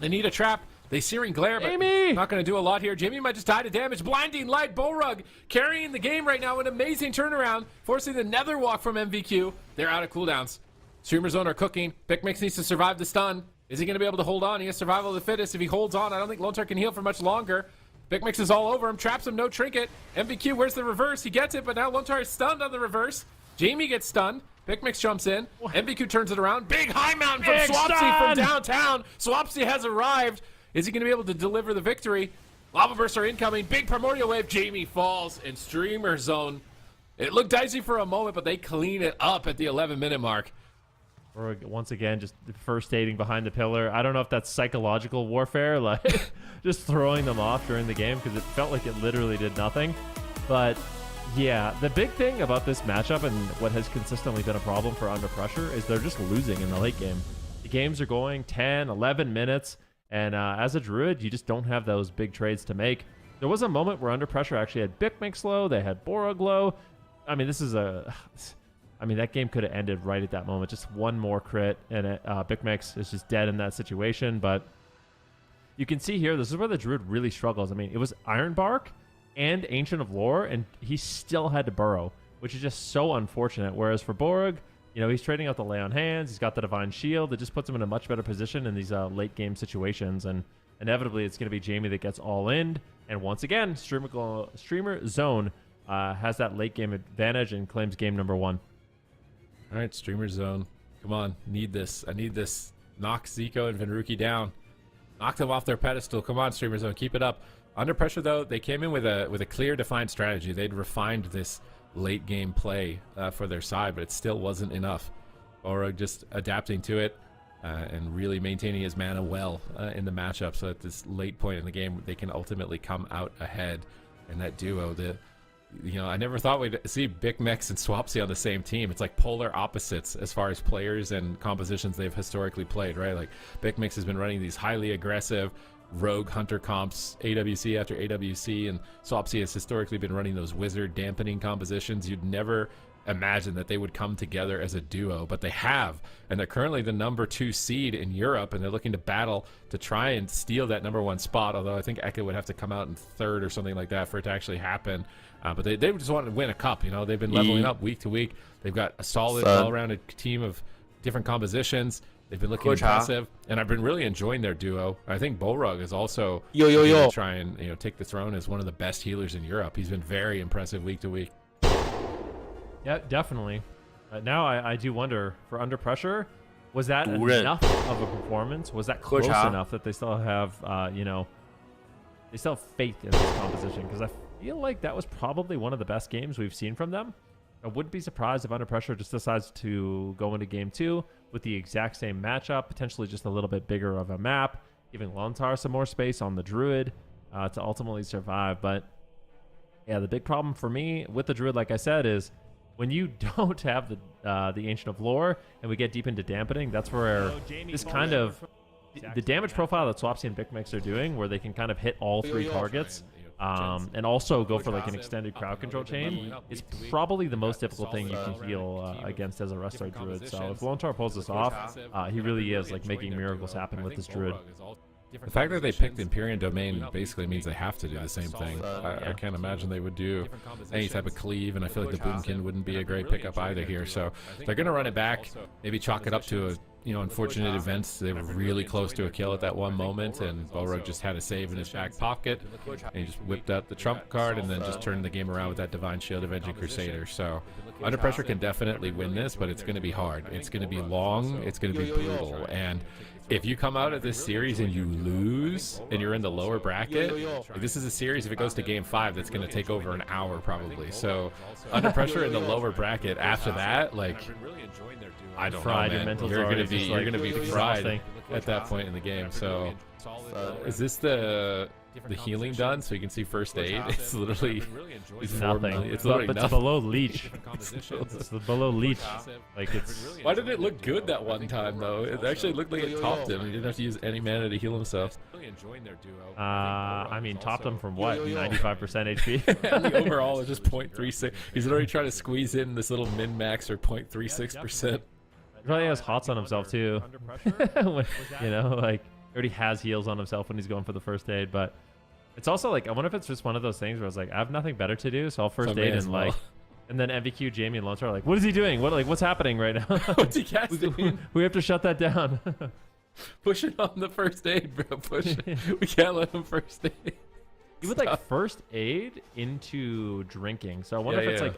They need a trap. They Searing Glare, but not going to do a lot here. Jamie might just die to damage. Blinding Light. Borug carrying the game right now. An amazing turnaround, forcing the Nether Walk from MVQ. They're out of cooldowns. Streamer Zone are cooking. Big Mix needs to survive the stun. Is he going to be able to hold on? He has survival of the fittest. If he holds on, I don't think Lontar can heal for much longer. Big Mix is all over him, traps him, no trinket. MVQ, where's the reverse? He gets it, but now Lontar is stunned on the reverse. Jamie gets stunned. Big Mix jumps in. MVQ turns it around. Big high mountain from Swapsy from downtown. Swapsy has arrived. Is he going to be able to deliver the victory? Lava bursts are incoming. Big primordial wave. Jamie falls in Streamer Zone. It looked dicey for a moment, but they clean it up at the 11-minute mark. Or once again, just first aiding behind the pillar. I don't know if that's psychological warfare, like just throwing them off during the game, because it felt like it literally did nothing. But yeah, the big thing about this matchup and what has consistently been a problem for Under Pressure is they're just losing in the late game. The games are going 10, 11 minutes, and as a Druid, you just don't have those big trades to make. There was a moment where Under Pressure actually had Big Mix low, they had Borug low. I mean, that game could have ended right at that moment. Just one more crit, and Big Mix is just dead in that situation. But you can see here, this is where the Druid really struggles. I mean, it was Iron Bark and Ancient of Lore, and he still had to burrow, which is just so unfortunate. Whereas for Borug, you know, he's trading out the Lay on Hands. He's got the Divine Shield. It just puts him in a much better position in these late game situations. And inevitably, it's going to be Jamie that gets all in. And once again, Streamer Zone has that late game advantage and claims game number 1. All right, Streamer Zone. Come on, need this. I need this. Knock Zico and Venruki down. Knock them off their pedestal. Come on, Streamer Zone, keep it up. Under Pressure, though, they came in with a clear, defined strategy. They'd refined this late game play for their side, but it still wasn't enough. Borug just adapting to it and really maintaining his mana well in the matchup, so at this late point in the game, they can ultimately come out ahead. And that duo, I never thought we'd see Big Mix and Swapsy on the same team. It's like polar opposites as far as players and compositions they've historically played, right? Like Big Mix has been running these highly aggressive rogue hunter comps, AWC after AWC, and Swapsy has historically been running those wizard dampening compositions. You'd never imagine that they would come together as a duo, but they have, and they're currently the number 2 seed in Europe, and they're looking to battle to try and steal that number 1 spot, although I think Echo would have to come out in 3rd or something like that for it to actually happen. But they just want to win a cup. You know, they've been leveling up week to week. They've got a solid, well-rounded team of different compositions. They've been looking impressive, and I've been really enjoying their duo. I think Borug is also try and take the throne as one of the best healers in Europe. He's been very impressive week to week. Yeah, definitely. Now I do wonder, for Under Pressure, was that enough of a performance? Was that close enough that they still have, they still have faith in this composition? Because I feel like that was probably one of the best games we've seen from them. I wouldn't be surprised if Under Pressure just decides to go into game 2 with the exact same matchup, potentially just a little bit bigger of a map, giving Lontar some more space on the Druid to ultimately survive. But yeah, the big problem for me with the Druid, like I said, is when you don't have the Ancient of Lore and we get deep into dampening, that's where this kind of the damage profile that Swapsy and Big Mix are doing, where they can kind of hit all 3 targets and also go for like an extended crowd control chain, is probably the most difficult thing you can heal against as a Restored Druid. So if Lontar pulls this off, he really is like making miracles happen with this Druid. The fact that they picked Empyrean Domain basically means they have to do the same thing. I can't imagine they would do any type of cleave, and I feel like the Boomkin wouldn't be a great pickup either here. So they're going to run it back, maybe chalk it up to unfortunate events. They were really close to a kill at that one moment, and Borog just had a save in his back pocket, and he just whipped out the trump card and then just turned the game around with that Divine Shield Avenging Crusader. So Under Pressure can definitely win this, but it's going to be hard. It's going to be long. It's going to be brutal. And if you come out of this series and you lose and you're in the lower bracket, this is a series, if it goes to game 5, that's going to take over an hour probably. So Under Pressure in the lower bracket after that, like, I don't know, man. You're going to be fried at that point in the game. So is this the healing done so you can see first aid? It's literally nothing. It's literally but nothing. It's below leech. It's the below leach. Like, it's. Why did it look good that one time though? It actually looked like it topped him. He didn't have to use any mana to heal himself. I mean, topped him from what? 95% HP. And the overall is just 0.36. He's already trying to squeeze in this little min max or 0.36%. He probably has hots on himself too. Like, he already has heals on himself when he's going for the first aid. But it's also like, I wonder if it's just one of those things where it's like, I have nothing better to do, so I'll first aid and like. And then MVQ, Jamie, and Lontar are like, what is he doing? What's happening right now? What's he casting? We have to shut that down. Push it on the first aid, bro. Push it. We can't let him first aid. He would like first aid into drinking. So I wonder if it's like